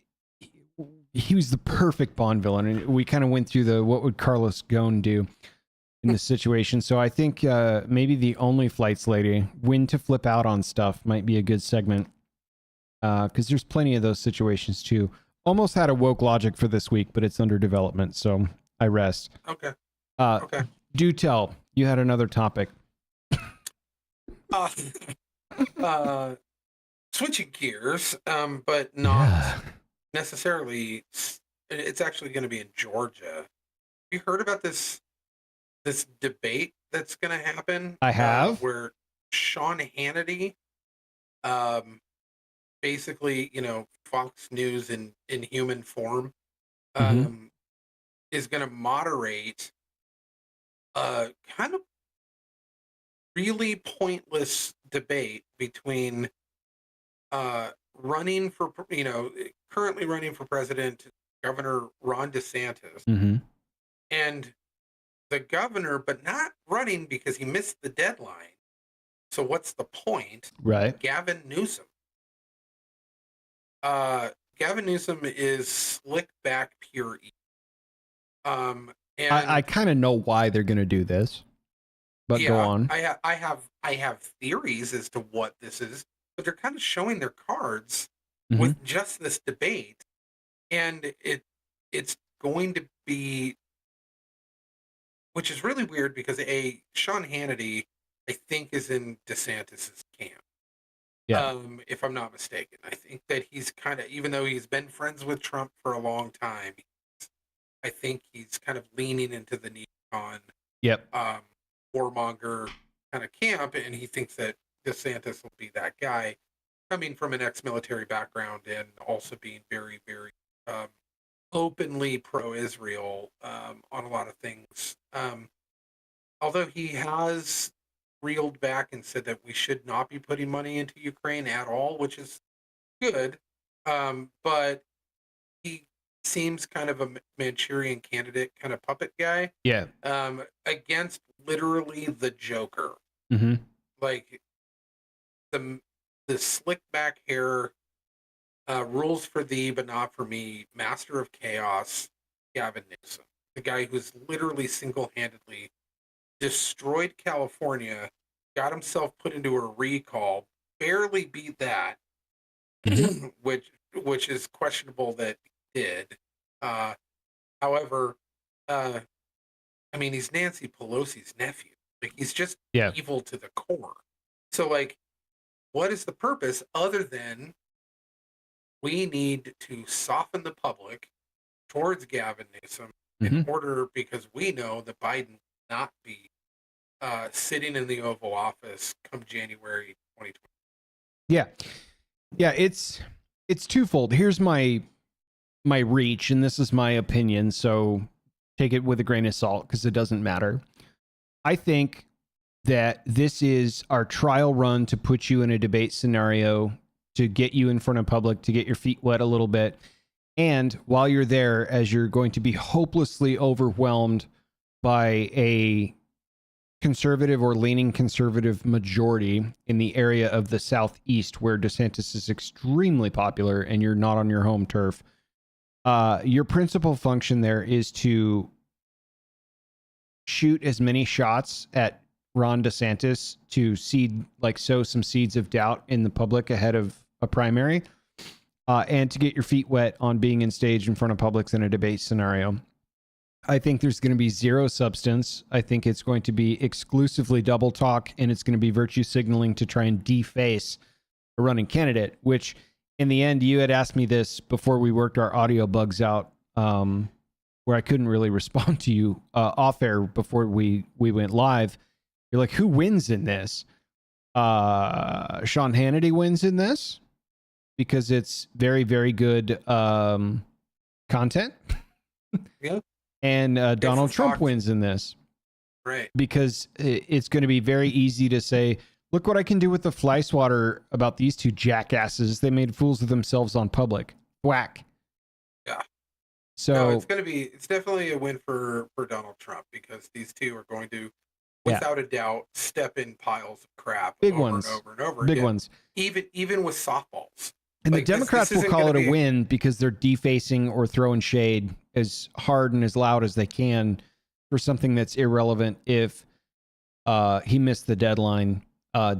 He was the perfect Bond villain, and we kind of went through what would Carlos Ghosn do in this situation. So I think maybe the Only Flights lady, when to flip out on stuff, might be a good segment, because there's plenty of those situations too. Almost had a woke logic for this week, but it's under development, so I rest. Okay. Okay. Do tell. You had another topic. Switching gears, but not necessarily. It's actually going to be in Georgia. Have you heard about this debate that's going to happen? I have. Where Sean Hannity basically, Fox News in human form, Mm-hmm. um, is going to moderate a kind of really pointless debate between running for, currently running for president, Governor Ron DeSantis, Mm-hmm. and the governor, but not running because he missed the deadline. So what's the point? Right. Gavin Newsom. Gavin Newsom is slick back pure evil. I And kind of know why they're going to do this, but go yeah, on. I have theories as to what this is, but they're kind of showing their cards Mm-hmm. with just this debate, and it's going to be, which is really weird because Sean Hannity, I think, is in DeSantis's camp. Yeah. If I'm not mistaken, I think that he's kind of, even though he's been friends with Trump for a long time, I think he's kind of leaning into the neocon, Yep. warmonger kind of camp, and he thinks that DeSantis will be that guy, coming from an ex-military background and also being very, very um, openly pro-Israel on a lot of things. Although he has reeled back and said that we should not be putting money into Ukraine at all, which is good. But he seems kind of a Manchurian candidate kind of puppet guy, Yeah. against literally the Joker. Mm-hmm. Like the slick back hair, rules for thee but not for me, master of chaos, Gavin Newsom, the guy who's literally single-handedly destroyed California, got himself put into a recall, barely beat that, Mm-hmm. which is questionable that he did. However, uh, I mean, he's Nancy Pelosi's nephew. Like, he's just Yeah. evil to the core. So, like, what is the purpose other than we need to soften the public towards Gavin Newsom in Mm-hmm. order, because we know that Biden will not be sitting in the Oval Office come January 2020. Yeah. Yeah. It's twofold. Here's my reach, and this is my opinion, so take it with a grain of salt because it doesn't matter. I think that this is our trial run to put you in a debate scenario, to get you in front of public, to get your feet wet a little bit. And while you're there, as you're going to be hopelessly overwhelmed by a conservative or leaning conservative majority in the area of the Southeast where DeSantis is extremely popular and you're not on your home turf, your principal function there is to shoot as many shots at Ron DeSantis to sow some seeds of doubt in the public ahead of a primary, and to get your feet wet on being in stage in front of publics in a debate scenario. I think there's going to be zero substance. I think it's going to be exclusively double talk, and it's going to be virtue signaling to try and deface a running candidate, which in the end, you had asked me this before we worked our audio bugs out, where I couldn't really respond to you off air before we went live. You're like, who wins in this? Sean Hannity wins in this because it's very, very good content. Yeah. And Donald Trump talk. wins in this. Right. Because it's going to be very easy to say, look what I can do with the fly swatter about these two jackasses. They made fools of themselves on public. Whack. Yeah. So no, it's definitely a win for Donald Trump, because these two are going to, without a doubt, step in piles of crap Big over ones. and over and over big again. ones. Even with softballs. And Like, the Democrats this will isn't call it gonna a win because they're defacing or throwing shade as hard and as loud as they can for something that's irrelevant if he missed the deadline,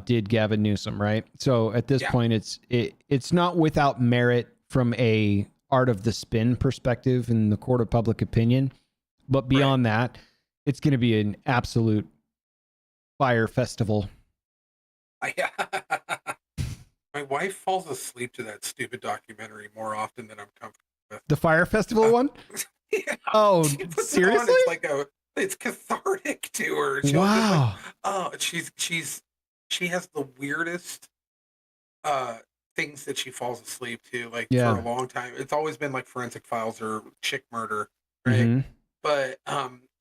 did Gavin Newsom, right? So at this point, it's not without merit from a art of the spin perspective in the court of public opinion. But beyond that, it's going to be an absolute fire festival. My wife falls asleep to that stupid documentary more often than I'm comfortable with. The Fire Festival one? Yeah. Oh, She puts seriously? It on, it's cathartic to her. Wow. She has the weirdest things that she falls asleep to. Like for Yeah. a long time, it's always been like Forensic Files or Chick Murder, right? Hmm. But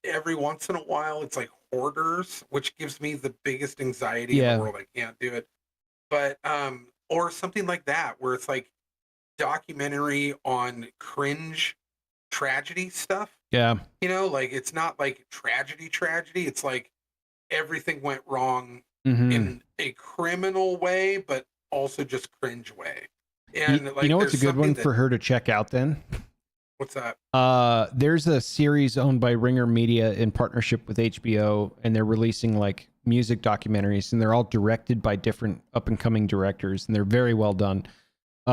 every once in a while, it's like Hoarders, which gives me the biggest anxiety in the Yeah. world. I can't do it. But or something like that, where it's like documentary on cringe tragedy stuff. Yeah. You know, like it's not like tragedy. It's like everything went wrong Hmm. in a criminal way, but also just cringe way. You, And you like know what's a there's good something one that for her to check out then? what's that? There's a series owned by Ringer Media in partnership with HBO, and they're releasing like music documentaries, and they're all directed by different up and coming directors, and they're very well done.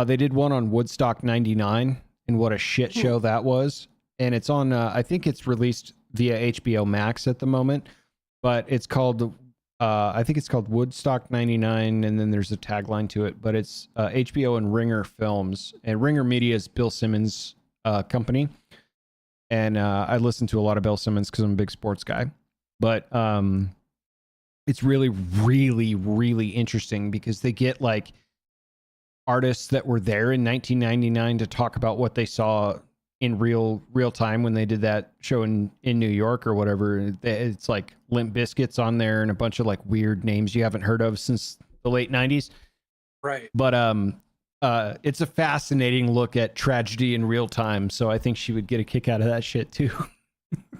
They did one on Woodstock '99, and what a shit show that was. And it's on, I think it's released via HBO Max at the moment, but it's called, I think it's called Woodstock '99, and then there's a tagline to it, but it's HBO and Ringer Films, and Ringer Media is Bill Simmons' company. And I listen to a lot of Bill Simmons because I'm a big sports guy. But it's really, really, really interesting because they get like artists that were there in 1999 to talk about what they saw in real time when they did that show in New York or whatever. It's like Limp Bizkit's on there and a bunch of like weird names you haven't heard of since the late 90s. Right. But it's a fascinating look at tragedy in real time. So I think she would get a kick out of that shit too.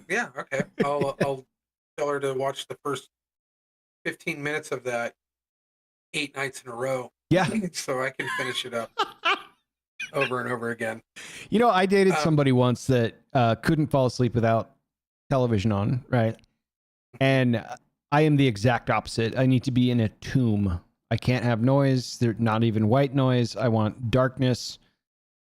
Yeah, okay. I'll tell her to watch the first 15 minutes of that 8 nights in a row. Yeah. So I can finish it up over and over again. You know, I dated somebody once that couldn't fall asleep without television on, right? And I am the exact opposite. I need to be in a tomb. I can't have noise. They're not even white noise. I want darkness,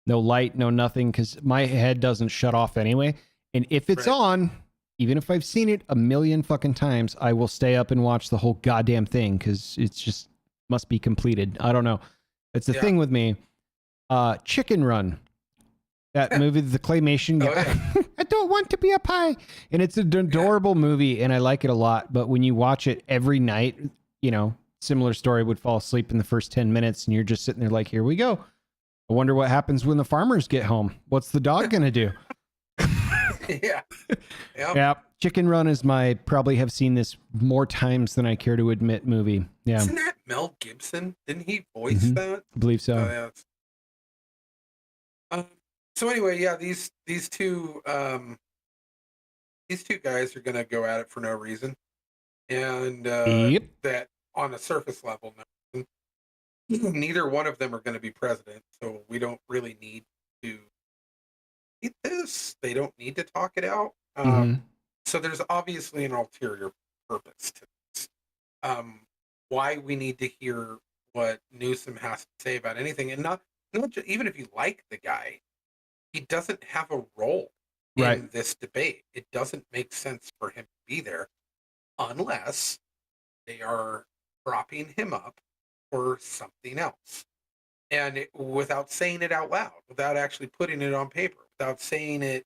no light, no nothing, because my head doesn't shut off anyway. And if it's on, even if I've seen it a million fucking times, I will stay up and watch the whole goddamn thing because it's just must be completed. I don't know. It's the thing with me. Chicken Run. That movie, the claymation guy. Oh, yeah. I don't want to be a pie. And it's an adorable movie, and I like it a lot. But when you watch it every night, you know, similar story, would fall asleep in the first 10 minutes, and you're just sitting there like, here we go. I wonder what happens when the farmers get home. What's the dog going to do? Yeah. Yep. Yeah. Chicken Run is my probably have seen this more times than I care to admit movie. Yeah. Isn't that Mel Gibson? Didn't he voice that? I believe so. Oh, yeah. So anyway, yeah, these two guys are gonna go at it for no reason, and that on a surface level, neither one of them are going to be president. So we don't really need to eat this. They don't need to talk it out. So there's obviously an ulterior purpose to this. Why we need to hear what Newsom has to say about anything, and not just, even if you like the guy, he doesn't have a role in this debate. It doesn't make sense for him to be there unless they are propping him up for something else. And without saying it out loud, without actually putting it on paper, without saying it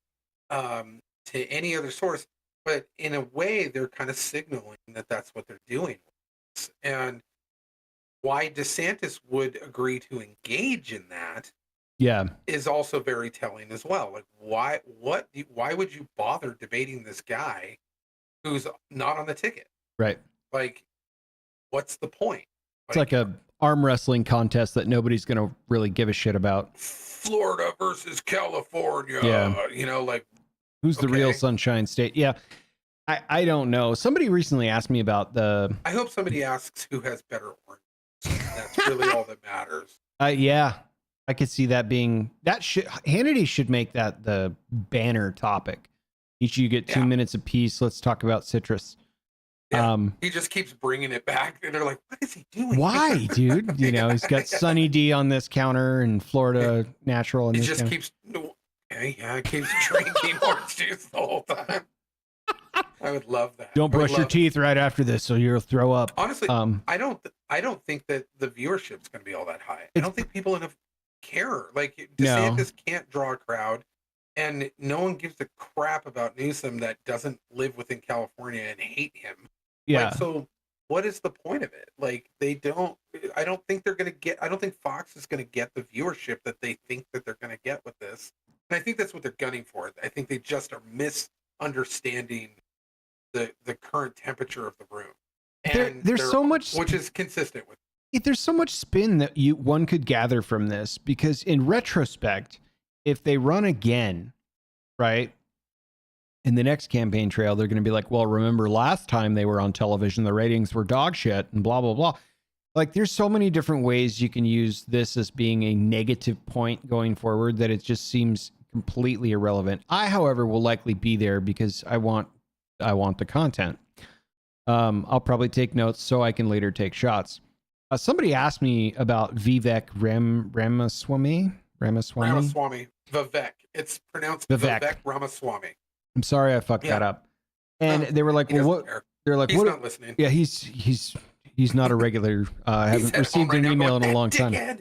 to any other source, but in a way, they're kind of signaling that that's what they're doing. And why DeSantis would agree to engage in that is also very telling as well. Like, why would you bother debating this guy who's not on the ticket? Right. Like, what's the point? It's like a arm wrestling contest that nobody's going to really give a shit about. Florida versus California. Yeah. You know, like, who's the real Sunshine State? Yeah. I don't know. Somebody recently asked me about the... I hope somebody asks who has better orange. That's really all that matters. Yeah. I could see that being... Hannity should make that the banner topic. Each of you get 2 minutes apiece. Let's talk about citrus. Yeah. He just keeps bringing it back, and they're like, "What is he doing? Why, dude? You know, he's got Sunny D on this counter and Florida Natural. He just keeps drinking orange juice the whole time. I would love that. Don't brush your teeth right after this, so you'll throw up. Honestly, I don't think that the viewership's going to be all that high. I don't think people enough care. Like, DeSantis can't draw a crowd. And no one gives a crap about Newsom that doesn't live within California and hate him. Yeah. Like, so what is the point of it? Like, they don't. I don't think they're going to get. I don't think Fox is going to get the viewership that they think that they're going to get with this. And I think that's what they're gunning for. I think they just are misunderstanding the current temperature of the room. And there's so much, which is consistent with. There's so much spin that one could gather from this, because in retrospect, if they run again, right, in the next campaign trail, they're going to be like, well, remember last time they were on television, the ratings were dog shit and blah, blah, blah. Like, there's so many different ways you can use this as being a negative point going forward that it just seems completely irrelevant. I, however, will likely be there because I want the content. I'll probably take notes so I can later take shots. Somebody asked me about Vivek Ramaswamy. Vivek. It's pronounced Vivek Ramaswamy. I'm sorry I fucked that up. And they were like, well, what? They're like, he's what? Not listening. Yeah, he's not a regular. I haven't received an email in a long time.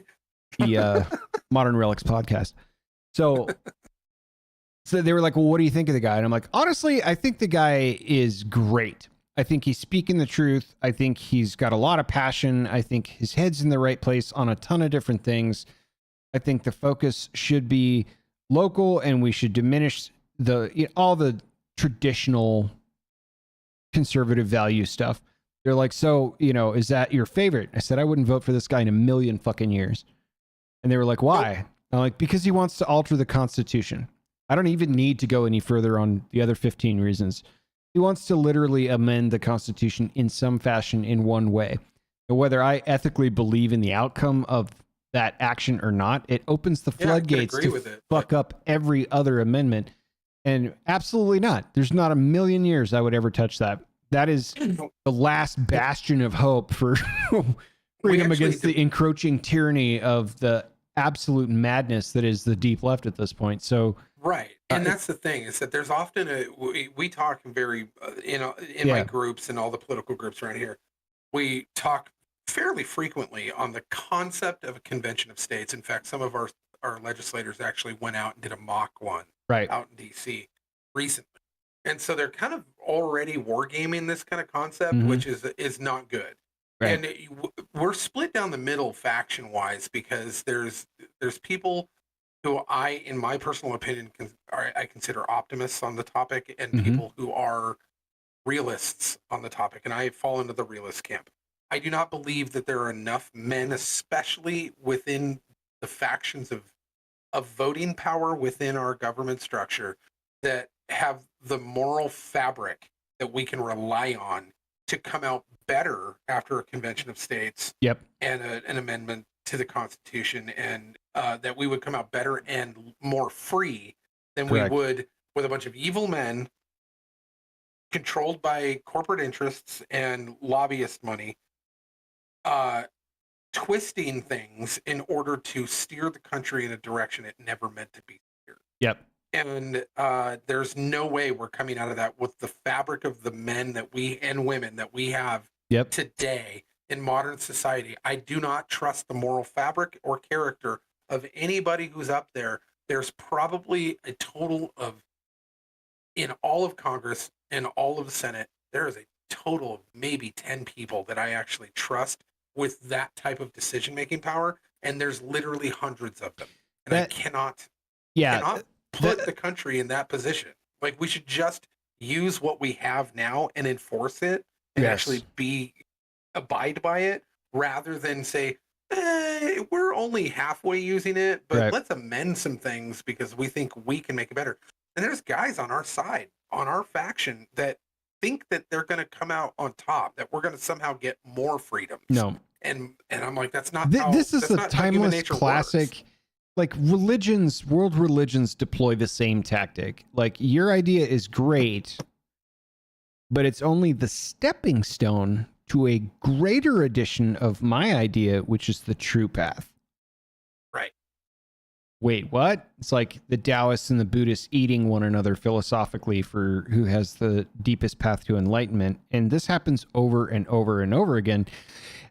The Modern Relics podcast. So they were like, well, what do you think of the guy? And I'm like, honestly, I think the guy is great. I think he's speaking the truth. I think he's got a lot of passion. I think his head's in the right place on a ton of different things. I think the focus should be local, and we should diminish all the traditional conservative value stuff. They're like, so, is that your favorite? I said, I wouldn't vote for this guy in a million fucking years. And they were like, why? I'm like, because he wants to alter the Constitution. I don't even need to go any further on the other 15 reasons. He wants to literally amend the Constitution in some fashion in one way. And whether I ethically believe in the outcome of that action or not, it opens the floodgates to fuck up every other amendment. And absolutely not. There's not a million years I would ever touch that. That is the last bastion of hope for freedom against the encroaching tyranny of the absolute madness that is the deep left at this point. So right. And that's the thing, is that there's often we talk very, in my groups and all the political groups around here, we talk fairly frequently on the concept of a convention of states. In fact, some of our legislators actually went out and did a mock one out in DC recently. And so they're kind of already wargaming this kind of concept, which is not good. Right. And we're split down the middle faction wise, because there's people who in my personal opinion, I consider optimists on the topic, and people who are realists on the topic. And I fall into the realist camp. I do not believe that there are enough men, especially within the factions of voting power within our government structure, that have the moral fabric that we can rely on to come out better after a convention of states and an amendment to the Constitution, and that we would come out better and more free than we would with a bunch of evil men controlled by corporate interests and lobbyist money, twisting things in order to steer the country in a direction it never meant to be steered. Yep. And there's no way we're coming out of that with the fabric of the men and women that we have today in modern society. I do not trust the moral fabric or character of anybody who's up there. There's probably a total of, in all of Congress and all of the Senate, there is a total of maybe 10 people that I actually trust with that type of decision-making power. And there's literally hundreds of them. And I cannot put the country in that position. Like, we should just use what we have now and enforce it and actually abide by it, rather than say, we're only halfway using it, but let's amend some things because we think we can make it better. And there's guys on our side, on our faction, that think that they're going to come out on top, that we're going to somehow get more freedom. No. And I'm like, that's not this is a timeless classic works. Like, world religions deploy the same tactic. Like, your idea is great, but it's only the stepping stone to a greater edition of my idea, which is the true path. Right. Wait, what? It's like the Taoists and the Buddhists eating one another philosophically for who has the deepest path to enlightenment. And this happens over and over and over again.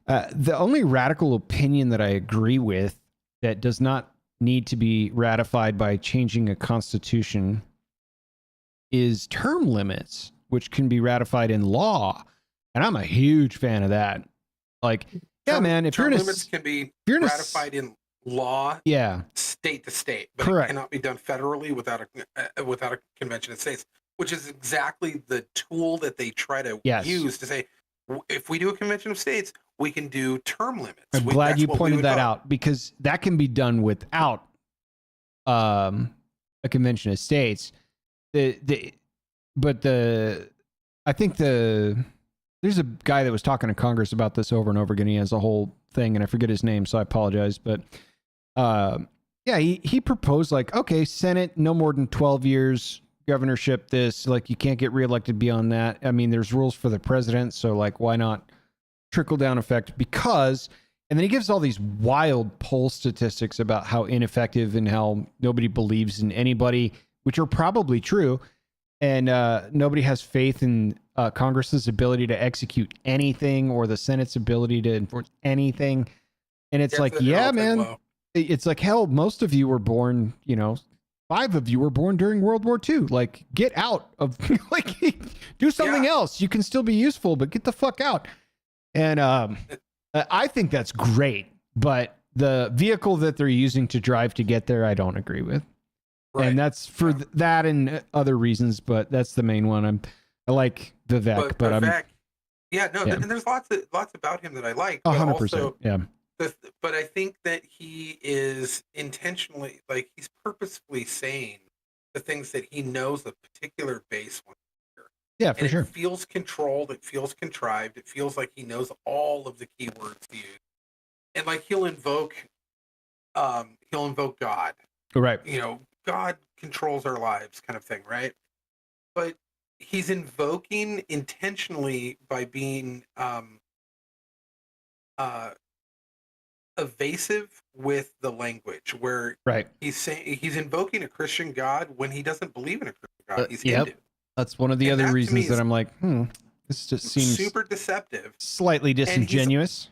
The only radical opinion that I agree with that does not need to be ratified by changing a constitution is term limits, which can be ratified in law. And I'm a huge fan of that. Like, Yeah, man. If you're term in a, limits can be you're in a, ratified in law, yeah, state to state, but correct. it cannot be done federally without a convention of states, which is exactly the tool that they try to use to say, if we do a convention of states, we can do term limits. I'm glad you pointed that out, because that can be done without a convention of states. I think there's a guy that was talking to Congress about this over and over again. He has a whole thing, and I forget his name, so I apologize. But yeah, he proposed, like, okay, Senate, no more than 12 years, governorship, this, like, you can't get reelected beyond that. I mean, there's rules for the president, so, like, why not trickle down effect? Because, and then he gives all these wild poll statistics about how ineffective and how nobody believes in anybody, which are probably true. And nobody has faith in Congress's ability to execute anything, or the Senate's ability to enforce anything. And it's like, yeah, man, it's like, hell, most of you were born, 5 of you were born during World War II. Like, get out of, like, do something else. You can still be useful, but get the fuck out. And I think that's great. But the vehicle that they're using to drive to get there, I don't agree with. Right. And that's for that and other reasons, but that's the main one. I like Vivek, but Vivek, and there's lots about him that I like. 100%. Yeah. But I think that he is intentionally, like, he's purposefully saying the things that he knows a particular base wants to hear. Yeah, for sure. It feels controlled. It feels contrived. It feels like he knows all of the keywords to use. And, like, he'll invoke God. Right. God controls our lives, kind of thing, right? But he's invoking intentionally by being evasive with the language, where he's saying he's invoking a Christian God when he doesn't believe in a Christian God. He's Hindu. That's one of the other reasons that I'm like, this just seems super deceptive, slightly disingenuous.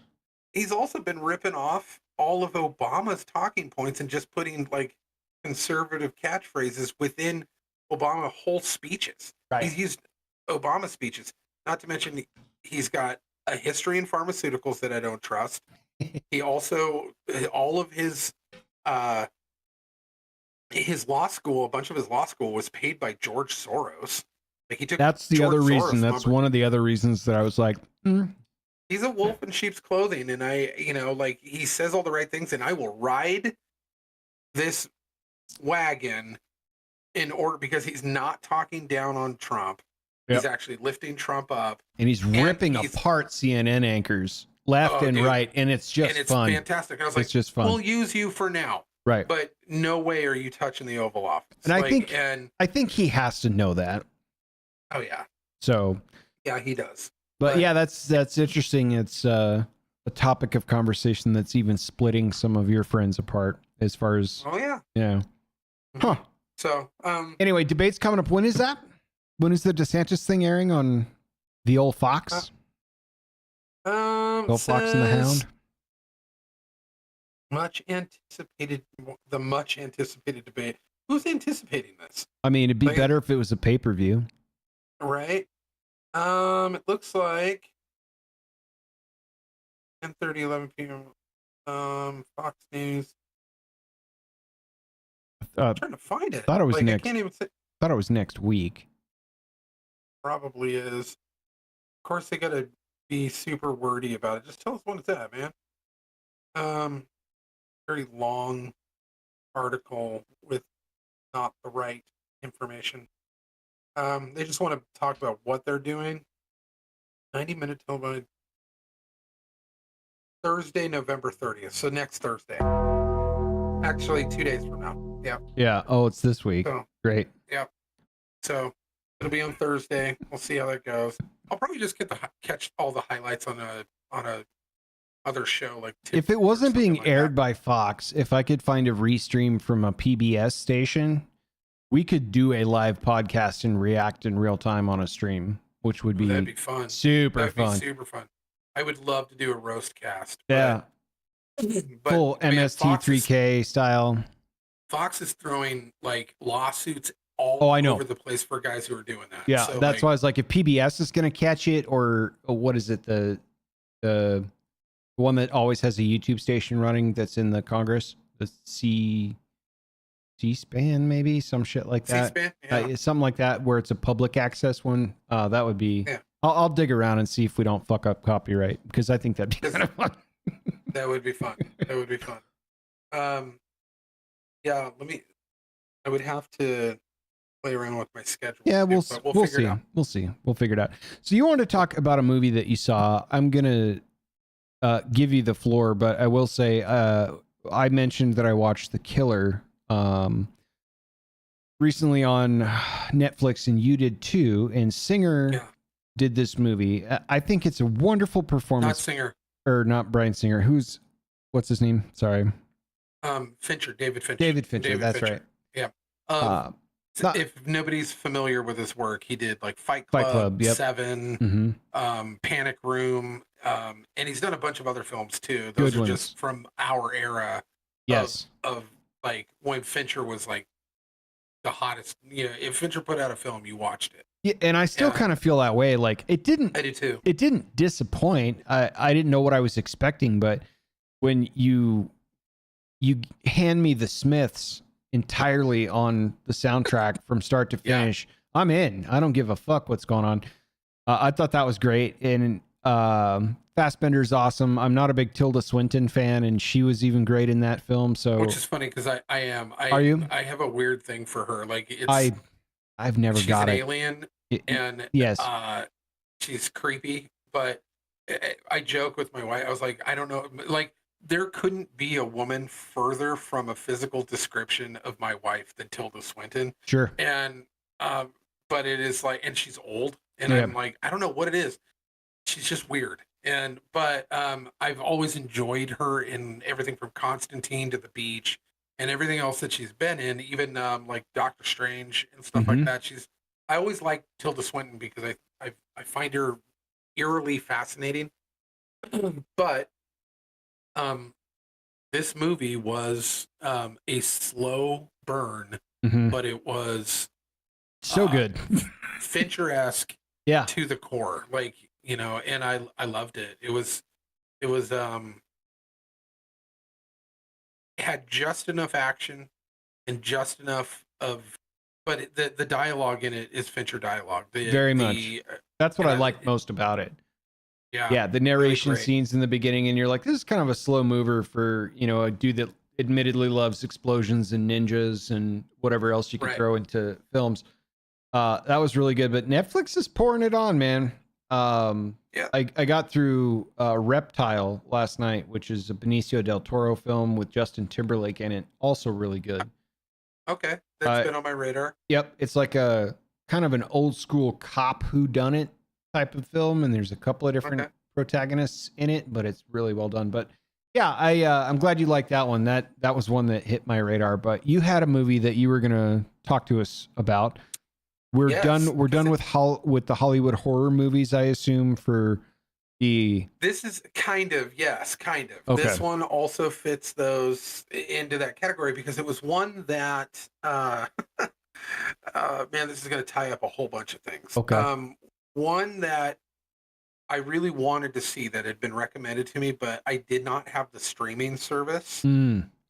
He's also been ripping off all of Obama's talking points and just putting, like, conservative catchphrases within Obama whole speeches. Right. He's used Obama speeches. Not to mention, he's got a history in pharmaceuticals that I don't trust. He also, all of his law school, a bunch of his law school was paid by George Soros. Like, he took. That's the other reason. That's one of the other reasons that I was like, he's a wolf in sheep's clothing, and like, he says all the right things, and I will ride this wagon in order, because he's not talking down on Trump. He's actually lifting Trump up, and he's ripping apart CNN anchors left and right, and it's just fun. It's fantastic. I was like, just fun. We'll use you for now, right? But no way are you touching the Oval Office. And I think he has to know that. Oh yeah. So yeah, he does. But yeah, that's interesting. It's a topic of conversation that's even splitting some of your friends apart as far as. Oh yeah. Yeah. Huh. So, anyway, debate's coming up. When is that? When is the DeSantis thing airing on the old Fox? Old Fox and the Hound. The much anticipated debate. Who's anticipating this? I mean, it'd be better if it was a pay-per-view. Right. It looks like 10:30, 11 p.m. Fox News. I'm trying to find it. Thought it was next. I can't even say. Thought it was next week. Probably is. Of course, they gotta be super wordy about it. Just tell us when it's at, man. Very long article with not the right information. They just want to talk about what they're doing. 90-minute television. Thursday, November 30th. So next Thursday. Actually, 2 days from now. Yeah. Yeah. Oh, it's this week. So, great. Yeah. So it'll be on Thursday. We'll see how that goes. I'll probably just catch all the highlights on a other show, like if it wasn't being aired by Fox, if I could find a restream from a PBS station, we could do a live podcast and react in real time on a stream, which would be that'd be fun. Super fun. Super fun. I would love to do a roast cast. Yeah. Full MST3K style. Fox is throwing like lawsuits all over the place for guys who are doing that. Yeah, so, that's why I was like, if PBS is going to catch it, or what is it, the The one that always has a YouTube station running that's in the Congress, the C-SPAN, maybe some shit like that. C-SPAN, yeah. Something like that, where it's a public access one. That would be. Yeah. I'll dig around and see if we don't fuck up copyright, because I think that'd be kind of fun. That would be fun. That would be fun. Yeah. I would have to play around with my schedule. Yeah, we'll figure see. it out. We'll see. We'll figure it out. So you want to talk about a movie that you saw? I'm gonna give you the floor, but I will say I mentioned that I watched The Killer recently on Netflix, and you did too. And Singer did this movie. I think it's a wonderful performance. Not Singer. Or not Bryan Singer. What's his name? Sorry. Fincher. David Fincher. David Fincher. That's right. Yeah. If nobody's familiar with his work, he did like Fight Club, yep. Seven, Panic Room, and he's done a bunch of other films too. Those Good are ones. just from our era. Yes. Of like when Fincher was like the hottest. You know, if Fincher put out a film, you watched it. Yeah, and I still kind of feel that way. Like it didn't. I do too. It didn't disappoint. I didn't know what I was expecting, but when you hand me the Smiths entirely on the soundtrack from start to finish, I'm in. I don't give a fuck what's going on. I thought that was great, and Fassbender's awesome. I'm not a big Tilda Swinton fan, and she was even great in that film. So, which is funny because I am. Are you? I have a weird thing for her. Like it's. I've never got an it. Alien, and yes, she's creepy. But I joke with my wife. I was like, I don't know, like there couldn't be a woman further from a physical description of my wife than Tilda Swinton. Sure. And but it is like, and she's old, and I'm like, I don't know what it is. She's just weird. But I've always enjoyed her in everything from Constantine to The Beach. And everything else that she's been in, even like Doctor Strange and stuff like that. I always liked Tilda Swinton because I find her eerily fascinating. But this movie was a slow burn, but it was so good, Fincher-esque, to the core. Like, you know, and I loved it. It was had just enough action and just enough of, but the dialogue in it is Fincher dialogue. Very much. That's what I like most about it. Yeah, the narration really scenes in the beginning, and you're like, this is kind of a slow mover for, you know, a dude that admittedly loves explosions and ninjas and whatever else you can throw into films. That was really good, but Netflix is pouring it on, man. I got through Reptile last night, which is a Benicio del Toro film with Justin Timberlake in it. Also really good. Okay, that's been on my radar. Yep, it's like a kind of an old school cop whodunit type of film, and there's a couple of different protagonists in it, but it's really well done. But yeah, I'm glad you liked that one. That was one that hit my radar. But you had a movie that you were gonna talk to us about. We're done with the Hollywood horror movies, I assume, for the. This is kind of. Okay. This one also fits those into that category because it was one that. Man, this is going to tie up a whole bunch of things. Okay. One that I really wanted to see that had been recommended to me, but I did not have the streaming service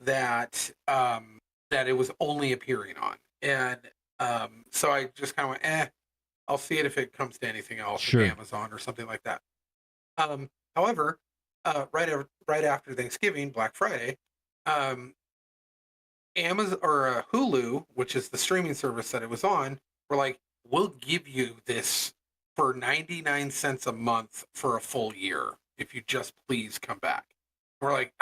that it was only appearing on, and. So I just kind of went, I'll see it if it comes to anything else, like Amazon or something like that. However, right after Thanksgiving, Black Friday, Amazon or Hulu, which is the streaming service that it was on, were like, we'll give you this for 99 cents a month for a full year if you just please come back. We're like,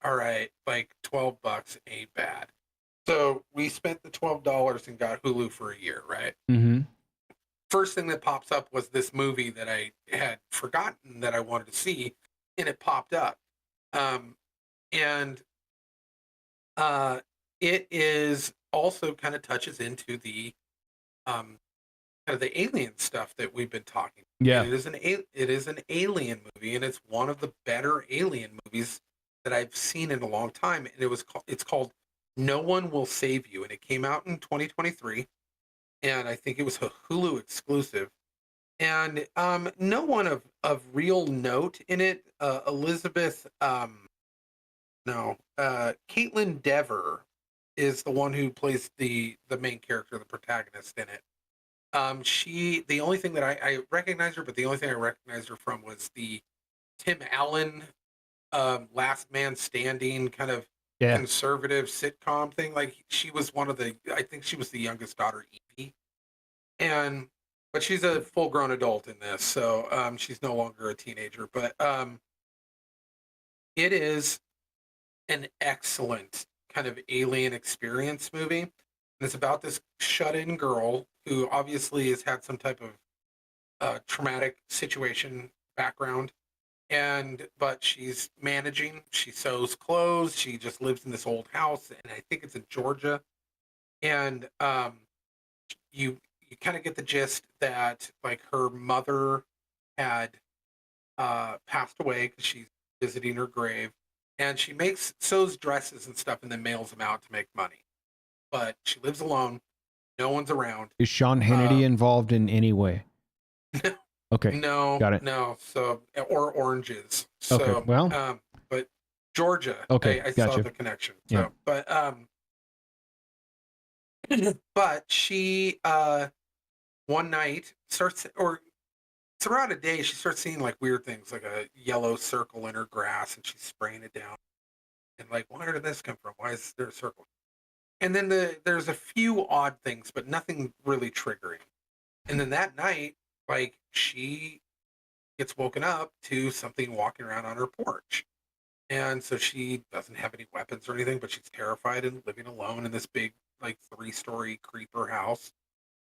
all right, like $12 ain't bad. So we spent the $12 and got Hulu for a year, right? Mm-hmm. First thing that pops up was this movie that I had forgotten that I wanted to see, and it popped up. It is also kind of touches into the kind of the alien stuff that we've been talking. Yeah, and it is an alien movie, and it's one of the better alien movies that I've seen in a long time. And it's called No One Will Save You, and it came out in 2023, and I think it was a Hulu exclusive. and no one of real note in it. Elizabeth, no, Caitlin Dever is the one who plays the main character, the protagonist in it. The only thing that I recognize her, but the only thing I recognized her from was the Tim Allen Last Man Standing kind of Yeah. conservative sitcom thing. Like she was one of the, I think she was the youngest daughter, Evie, and but she's a full grown adult in this, so she's no longer a teenager. But it is an excellent kind of alien experience movie. And it's about this shut in girl who obviously has had some type of traumatic situation background, and but she's managing. She sews clothes. She just lives in this old house, and I think it's in Georgia. And you kind of get the gist that like her mother had passed away because she's visiting her grave, and she makes sews dresses and stuff and then mails them out to make money. But she lives alone. No one's around. Is Sean Hannity involved in any way? Okay. No, Got it. no. So or oranges. Okay. So Well. but Georgia. Okay, I gotcha. saw the connection. So Yeah. but she one night starts, or throughout a day she starts seeing like weird things, like a yellow circle in her grass, and she's spraying it down. And like, where did this come from? Why is there a circle? And then there's a few odd things, but nothing really triggering. And then that night, like she gets woken up to something walking around on her porch. And so she doesn't have any weapons or anything, but she's terrified and living alone in this big, like 3-story creeper house.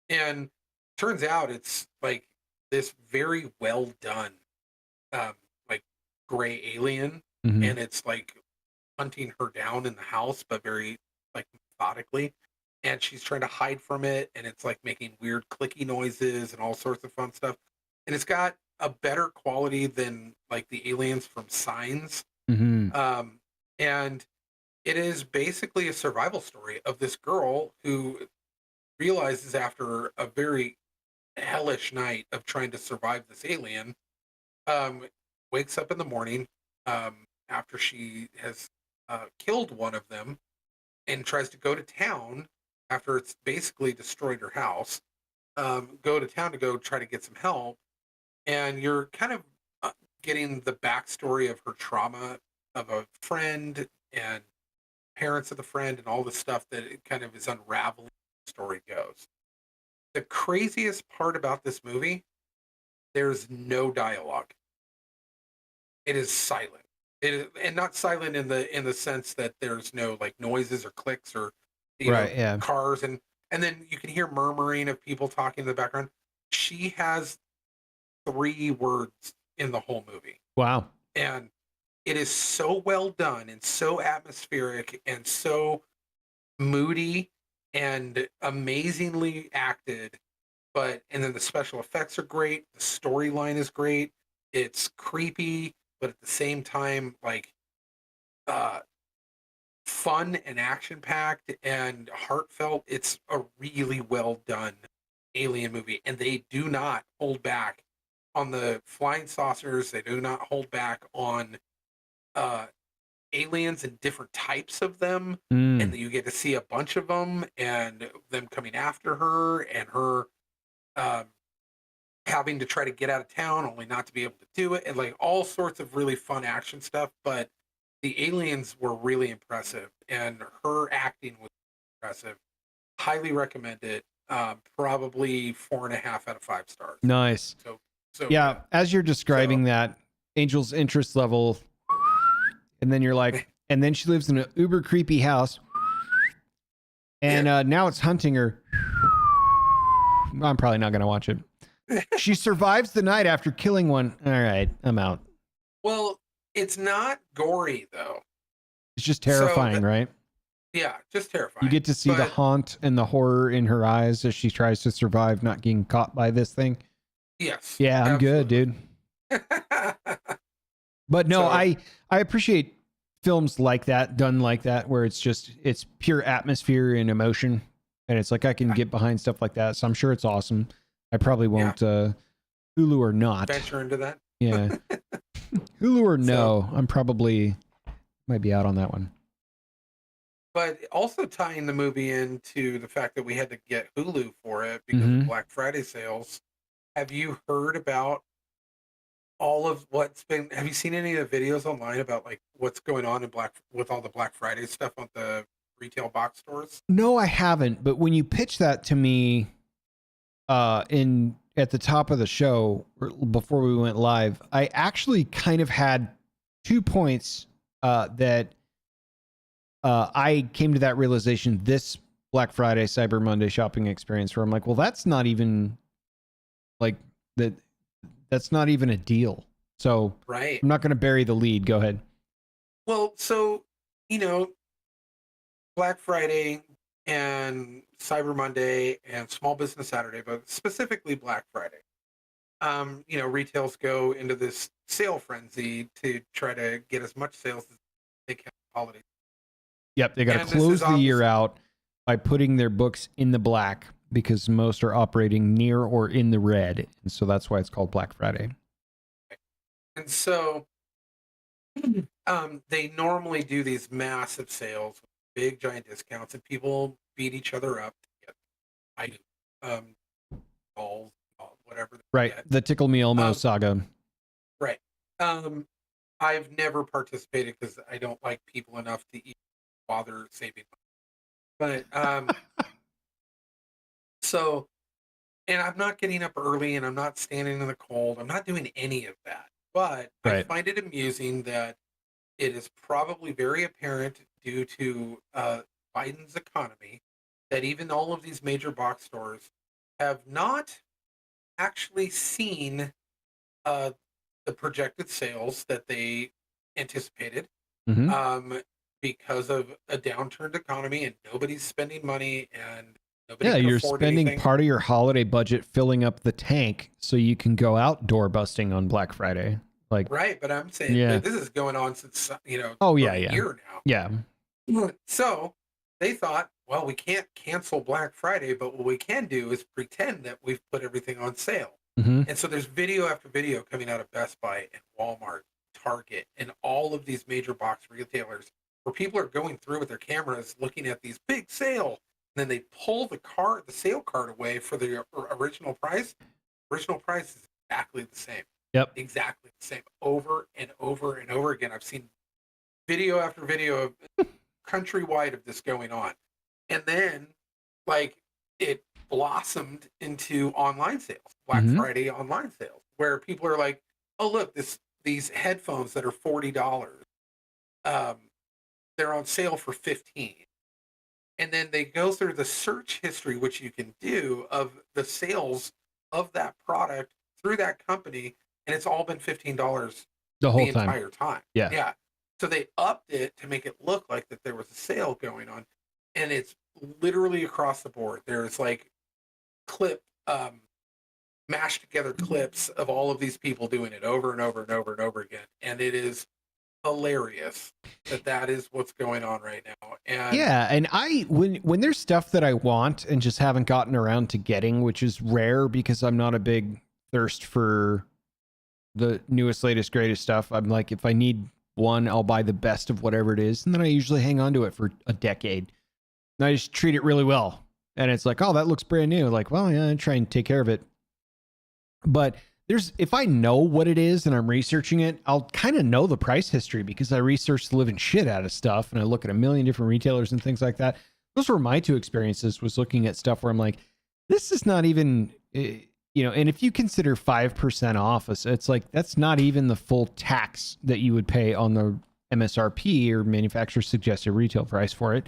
And turns out it's like this very well done, like gray alien, Mhm. and it's like hunting her down in the house, but very like methodically. And she's trying to hide from it, and it's like making weird clicky noises and all sorts of fun stuff. And it's got a better quality than like the aliens from Signs. Mhm. And it is basically a survival story of this girl who realizes after a very hellish night of trying to survive this alien, um, wakes up in the morning after she has killed one of them, and tries to go to town after it's basically destroyed her house. Go to town to go try to get some help, and you're kind of getting the backstory of her trauma of a friend and parents of the friend and all the stuff that it kind of is unraveling. The story goes. The craziest part about this movie, there's no dialogue. It is silent. It is, and not silent in the sense that there's no like noises or clicks or Right. Yeah. cars, and then you can hear murmuring of people talking in the background. She has 3 words in the whole movie, Wow. and it is so well done and so atmospheric and so moody and amazingly acted. But and then the special effects are great. The storyline is great. It's creepy, but at the same time, like uh fun and action packed and heartfelt. It's a really well done alien movie, and they do not hold back on the flying saucers. They do not hold back on uh aliens and different types of them, and Mm. you get to see a bunch of them and them coming after her, and her um having to try to get out of town only not to be able to do it, and like all sorts of really fun action stuff. But the aliens were really impressive, and her acting was impressive. Highly recommend it. Probably 4.5 out of 5 stars. Nice. So Yeah. good. As you're describing that, Angel's interest level, and then you're like, and then she lives in an uber creepy house, and now it's hunting her. I'm probably not gonna watch it. She survives the night after killing one. All right, I'm out. Well, it's not gory though. It's just terrifying, right? Yeah, just terrifying. You get to see the But- haunt and the horror in her eyes as she tries to survive not getting caught by this thing. Yes. Yeah, I'm good, dude. But no, So- I appreciate films like that, done like that, where it's pure atmosphere and emotion, and it's like I can get behind stuff like that. So I'm sure it's awesome. I probably won't Hulu or not. venture into that. Yeah. Hulu or So, no, I'm probably might be out on that one. but also tying the movie into the fact that we had to get Hulu for it because of Mhm. Black Friday sales. Have you heard about all of what's been? Have you seen any of the videos online about like what's going on in with all the Black Friday stuff on the retail box stores? No, I haven't, but when you pitch that to me in at the top of the show before we went live, I actually kind of had 2 points that I came to that realization this Black Friday, Cyber Monday shopping experience where I'm like, well, that's not even like that. That's not even a deal. So Right. I'm not going to bury the lead. Go ahead. Well, so you know, Black Friday and Cyber Monday and Small Business Saturday, but specifically Black Friday. Retails go into this sale frenzy to try to get as much sales as they can holiday. Yep, they got to And this is close the year obviously out by putting their books in the black because most are operating near or in the red, and so that's why it's called Black Friday. and so they normally do these massive sales with big giant discounts, and people beat each other up to get items, balls, whatever they Right, get. the Tickle Me Elmo Um, saga. Right. I've never participated because I don't like people enough to even bother saving money. But so, and I'm not getting up early, and I'm not standing in the cold. I'm not doing any of that. But I Right. find it amusing that it is probably very apparent due to Biden's economy that even all of these major box stores have not actually seen uh, the projected sales that they anticipated Mm-hmm. because of a downturned economy and nobody's spending money and nobody Yeah, can you're afford spending anything. part of your holiday budget filling up the tank so you can go outdoor busting on Black Friday. Like, Right, but I'm saying yeah. this is going on since Oh, for yeah, a yeah. year now. Yeah. So they thought, well, we can't cancel Black Friday, but what we can do is pretend that we've put everything on sale. Mm-hmm. And so there's video after video coming out of Best Buy and Walmart, Target, and all of these major box retailers where people are going through with their cameras looking at these big sale. And then they pull the sale card away for the original price. Original price is exactly the same. Yep. Exactly the same over and over and over again. I've seen video after video of countrywide of this going on. And then like it blossomed into online sales, Black Mm-hmm. Friday online sales, where people are like, oh look, these headphones that are $40, they're on sale for 15. And then they go through the search history, which you can do of the sales of that product through that company, and it's all been $15 The whole the time. entire time. Yeah. Yeah. So they upped it to make it look like that there was a sale going on. And it's literally across the board. There's like mashed together clips of all of these people doing it over and over and over and over again. And it is hilarious that is what's going on right now. And Yeah, and when there's stuff that I want and just haven't gotten around to getting, which is rare because I'm not a big thirst for the newest, latest, greatest stuff. I'm like, if I need one, I'll buy the best of whatever it is, and then I usually hang on to it for a decade. And I just treat it really well. And it's like, oh, that looks brand new. Like, well, yeah, I try and take care of it. But if I know what it is and I'm researching it, I'll kind of know the price history because I research the living shit out of stuff and I look at a million different retailers and things like that. Those were my two experiences, was looking at stuff where I'm like, this is not even, and if you consider 5% off, it's like, that's not even the full tax that you would pay on the MSRP or manufacturer suggested retail price for it.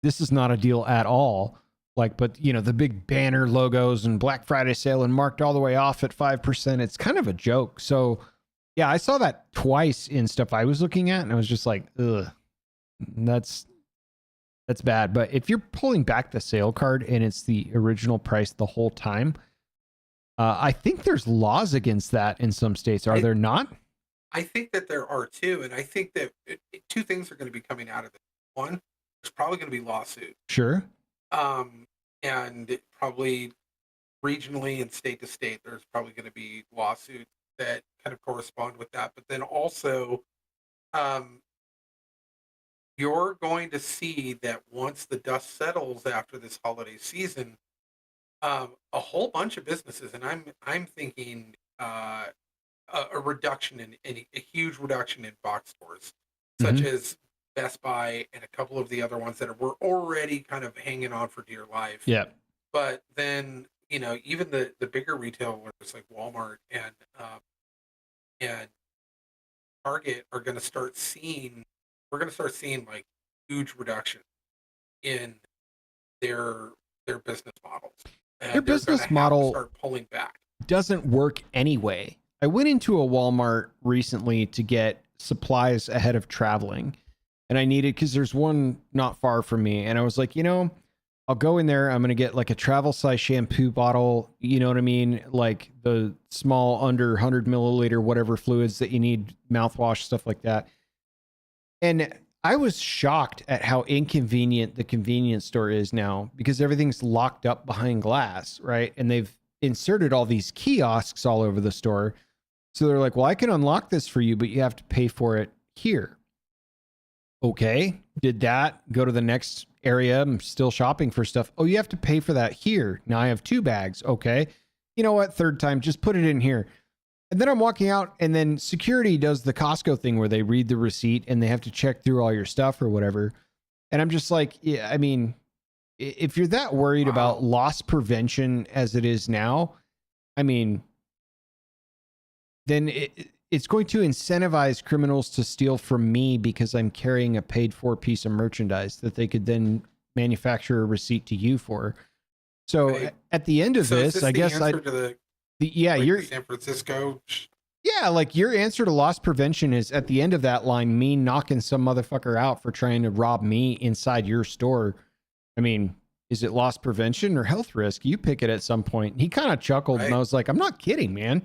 This is not a deal at all. Like, but the big banner logos and Black Friday sale and marked all the way off at 5%. It's kind of a joke. So yeah, I saw that twice in stuff I was looking at and I was just like, ugh, that's bad. But if you're pulling back the sale card and it's the original price the whole time, I think there's laws against that in some states. Are there not? I think that there are too. And I think that two things are going to be coming out of it. One, there's probably going to be lawsuit. Sure. And probably regionally and state to state, there's probably going to be lawsuits that kind of correspond with that. But then also, um, you're going to see that once the dust settles after this holiday season, a whole bunch of businesses, and I'm thinking a reduction in a huge reduction in box stores, such Mhm. as Best Buy and a couple of the other ones that were already kind of hanging on for dear life. Yeah. But then, even the bigger retailers like Walmart and Target are going to start seeing we're going to start seeing like huge reduction in their their business models, Their and they're going to business have to model start pulling back. doesn't work anyway. I went into a Walmart recently to get supplies ahead of traveling, and I needed, because there's one not far from me, and I was like, I'll go in there. I'm going to get like a travel size shampoo bottle. You know what I mean? Like the small under 100 milliliter, whatever fluids that you need, mouthwash, stuff like that. And I was shocked at how inconvenient the convenience store is now, because everything's locked up behind glass, right? And they've inserted all these kiosks all over the store. So they're like, well, I can unlock this for you, but you have to pay for it here. Okay, did that. Go to the next area. I'm still shopping for stuff. Oh, you have to pay for that here. Now I have 2 bags. Okay. You know what? Third time, just put it in here. And then I'm walking out, and then security does the Costco thing where they read the receipt and they have to check through all your stuff or whatever. And I'm just like, yeah, I mean, if you're that worried about Wow. loss prevention as it is now, I mean, then it's going to incentivize criminals to steal from me because I'm carrying a paid for piece of merchandise that they could then manufacture a receipt to you for. So Right. at the end of So is this, this I the guess answer to the yeah, like you're, the San Francisco? yeah, like your answer to loss prevention is at the end of that line, me knocking some motherfucker out for trying to rob me inside your store. I mean, is it loss prevention or health risk? You pick it at some point. He kind of chuckled, and I Right. was like, I'm not kidding, man.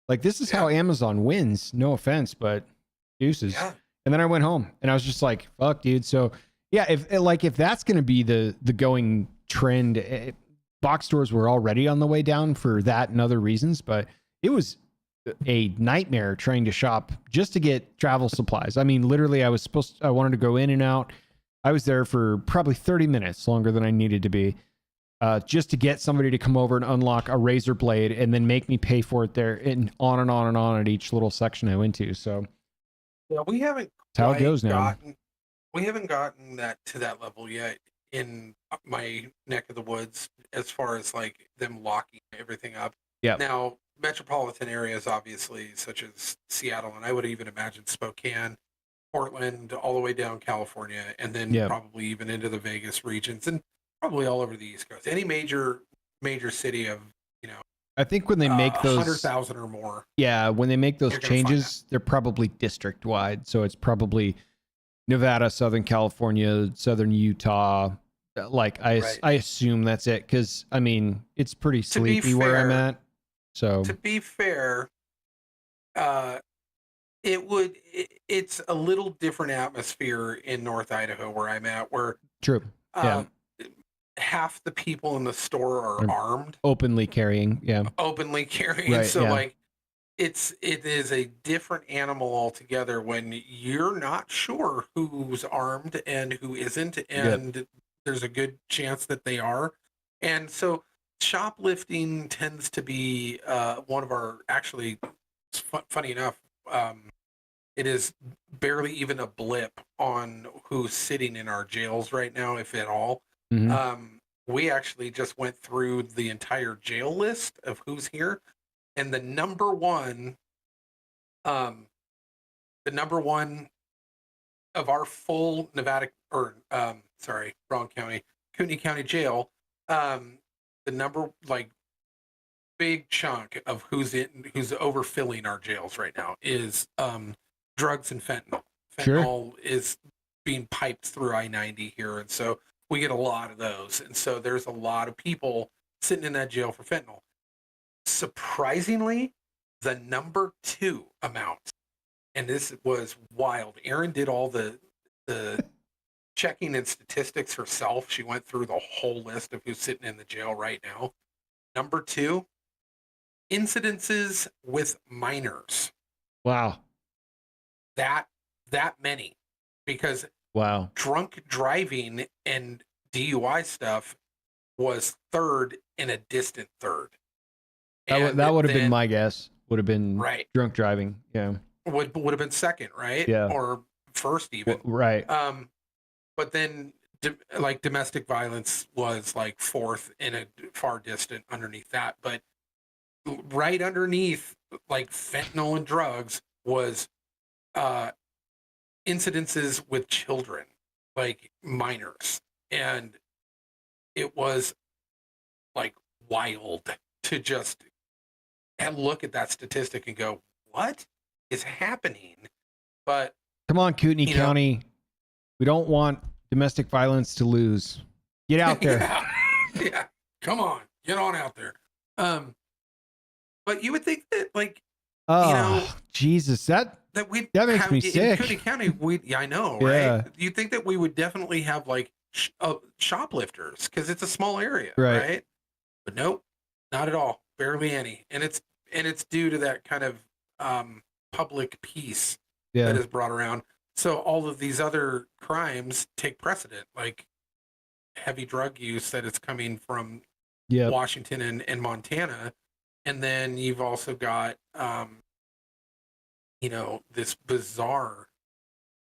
Like, this is how Yeah. Amazon wins. No offense, but deuces. Yeah. And then I went home and I was just like, fuck, dude. So yeah, if that's going to be the going trend, box stores were already on the way down for that and other reasons, but it was a nightmare trying to shop just to get travel supplies. I mean, literally I wanted to go in and out. I was there for probably 30 minutes longer than I needed to be. Just to get somebody to come over and unlock a razor blade and then make me pay for it there, and on and on and on at each little section I went to. So Yeah, we haven't that's how it quite goes now. gotten that to that level yet in my neck of the woods as far as like them locking everything up. Yeah. Now, metropolitan areas, obviously, such as Seattle, and I would even imagine Spokane, Portland, all the way down California, and then Yeah. probably even into the Vegas regions, and probably all over the East Coast. Any major city of I think when they make 100,000 or more. when they make those You're gonna find changes, they're probably district wide. So it's probably Nevada, Southern California, Southern Utah. Like Right. I assume that's it, because I mean it's pretty To be sleepy where I'm fair- at. So To be fair, uh, it's a little different atmosphere in North Idaho where I'm at, where true. Yeah. half the people in the store are armed, Openly carrying. Yeah. openly carrying. Right, So yeah. like it is a different animal altogether when you're not sure who's armed and who isn't, and there's a good chance that they are. And so shoplifting tends to be one of our, actually, funny enough, it is barely even a blip on who's sitting in our jails right now, if at all. Mhm. We actually just went through the entire jail list of who's here, and the number one of our full Nevada, or sorry, wrong county, Kootenai County Jail, the number, like, big chunk of who's overfilling our jails right now is drugs and fentanyl. Sure. Fentanyl is being piped through I-90 here, and so we get a lot of those, and so there's a lot of people sitting in that jail for fentanyl. Surprisingly, the number 2 amount, and this was wild. Erin did all the checking and statistics herself. She went through the whole list of who's sitting in the jail right now. Number 2, incidences with minors. Wow. That many, because Wow. drunk driving and DUI stuff was third and a distant third. And That would have been then, my guess. Would have been right, drunk driving. Yeah. would have been second, right? Yeah. Or first even. Right. But then like domestic violence was like fourth and a far distant underneath that. But right underneath like fentanyl and drugs was incidences with children, like minors. And it was like wild to just look at that statistic and go, what is happening? But come on, Kootenai County. We don't want domestic violence to lose. Get out there. Yeah. Come on. Get on out there. But you would think that, like, Jesus, that makes me sick. In Kootenai County, I know, right? Yeah. You'd think that we would definitely have like shoplifters because it's a small area, right? But nope, not at all. Barely any, and it's due to that kind of public peace that is brought around. So all of these other crimes take precedent, like heavy drug use that is coming from Washington and Montana. And then you've also got, this bizarre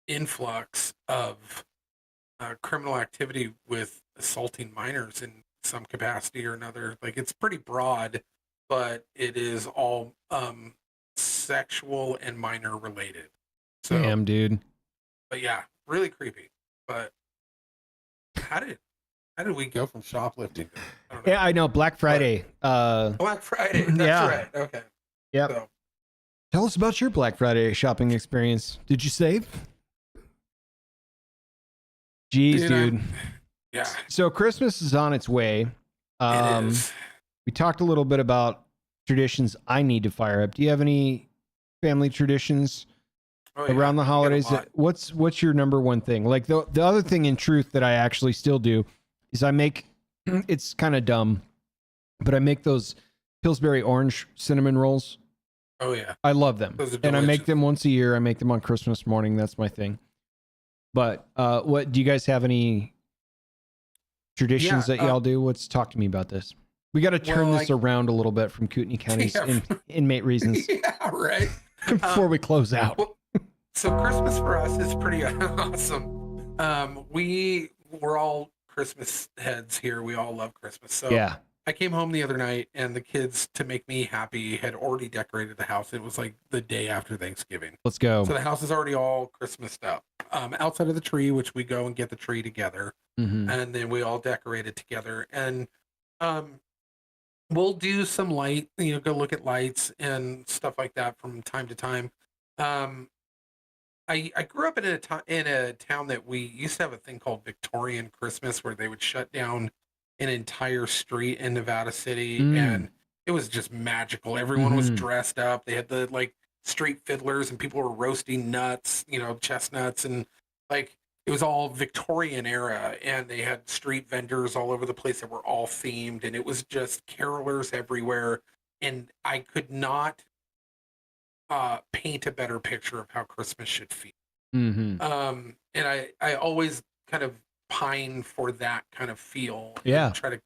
influx of criminal activity with assaulting minors in some capacity or another. Like, it's pretty broad, but it is all sexual and minor related. So, damn, dude. But yeah, really creepy. But how did we go from shoplifting? I know. Black Friday. Black Friday. That's right. Okay. Yep. So, tell us about your Black Friday shopping experience. Did you save? Jeez, dude. Yeah. So Christmas is on its way. It is. We talked a little bit about traditions I need to fire up. Do you have any family traditions around the holidays? What's your number one thing? Like the other thing in truth that I actually still do is I make, it's kind of dumb, but I make those Pillsbury orange cinnamon rolls. Oh yeah. I love them. And I make them once a year. I make them on Christmas morning. That's my thing. But what do you guys have any traditions that y'all do? Talk to me about this. We got to turn this around a little bit from Kootenai County's inmate reasons. Yeah, right. Before we close out. Well, so Christmas for us is pretty awesome. We're all Christmas heads here. We all love Christmas. So yeah. I came home the other night and the kids, to make me happy, had already decorated the house. It was like the day after Thanksgiving. Let's go. So the house is already all Christmased up. Outside of the tree, which we go and get the tree together. Mm-hmm. And then we all decorate it together. And we'll do some light, go look at lights and stuff like that from time to time. I grew up in a town that we used to have a thing called Victorian Christmas, where they would shut down an entire street in Nevada City, and it was just magical. Everyone was dressed up. They had the like street fiddlers, and people were roasting nuts, chestnuts, and like it was all Victorian era. And they had street vendors all over the place that were all themed, and it was just carolers everywhere. And I could not paint a better picture of how Christmas should feel. Mm-hmm. And I always kind of pine for that kind of feel. Yeah. Try to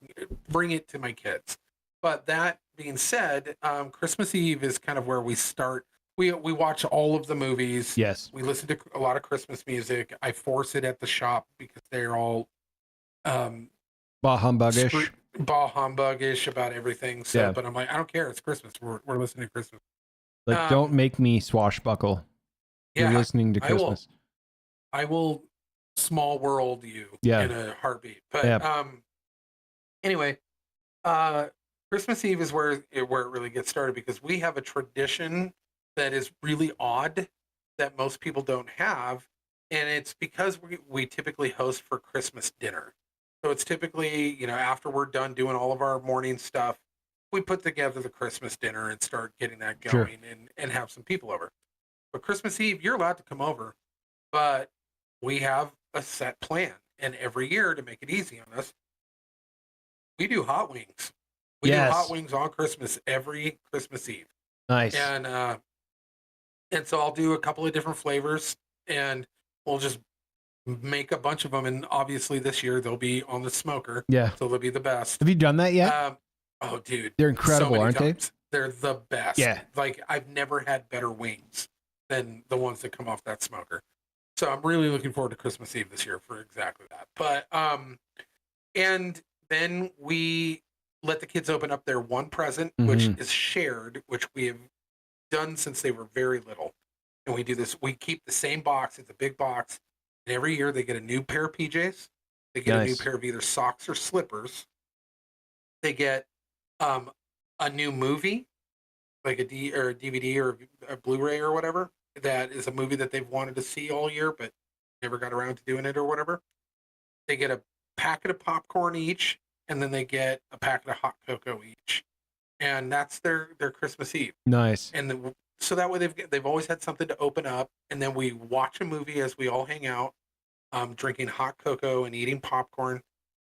bring it to my kids. But that being said, Christmas Eve is kind of where we start. We watch all of the movies. Yes. We listen to a lot of Christmas music. I force it at the shop because they're all bah humbuggish. Bah humbuggish about everything. So, but I'm like, I don't care. It's Christmas. We're listening to Christmas. Like, don't make me swashbuckle. Yeah, you're listening to Christmas. I will small world you in a heartbeat. But anyway, Christmas Eve is where it really gets started, because we have a tradition that is really odd that most people don't have, and it's because we typically host for Christmas dinner. So it's typically, after we're done doing all of our morning stuff, we put together the Christmas dinner and start getting that going and have some people over. But Christmas Eve, you're allowed to come over, but we have a set plan. And every year, to make it easy on us, we do hot wings. We do Yes. hot wings on Christmas every Christmas Eve. Nice. And so I'll do a couple of different flavors, and we'll just make a bunch of them. And obviously this year they'll be on the smoker, Yeah. so they'll be the best. Have you done that yet? Oh, dude, They're incredible, aren't they? They're the best. Yeah. Like, I've never had better wings than the ones that come off that smoker. So I'm really looking forward to Christmas Eve this year for exactly that. But and then we let the kids open up their one present, which is shared, which we have done since they were very little. And we do this, we keep the same box, it's a big box, and every year they get a new pair of PJs, they get a new pair of either socks or slippers, they get a new movie, like a DVD or a Blu-ray or whatever, that is a movie that they've wanted to see all year but never got around to doing it or whatever. They get a packet of popcorn each, and then they get a packet of hot cocoa each, and that's their Christmas Eve. Nice. And so that way they've always had something to open up, and then we watch a movie as we all hang out, drinking hot cocoa and eating popcorn,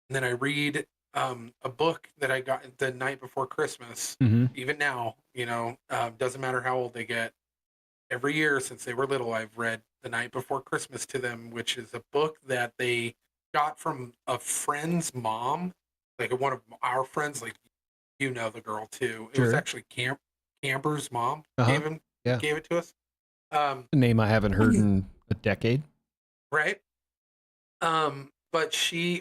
and then I read a book that I got the night before Christmas. Even now, doesn't matter how old they get. Every year since they were little, I've read The Night Before Christmas to them, which is a book that they got from a friend's mom, like one of our friends, like the girl too. It was actually Camber's mom gave it to us. A name I haven't heard in a decade. Right. But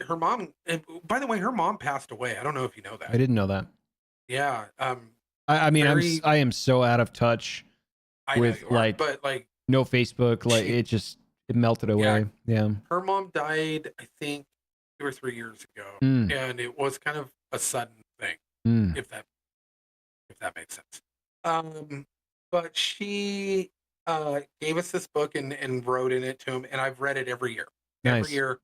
her mom, and by the way, her mom passed away. I don't know if you know that. I didn't know that. Yeah. I mean, I am so out of touch with no Facebook. Like it melted away. Yeah. Her mom died, I think, 2 or 3 years ago, and it was kind of a sudden thing, if that makes sense. But she gave us this book and wrote in it to him, and I've read it every year. Nice. Every year.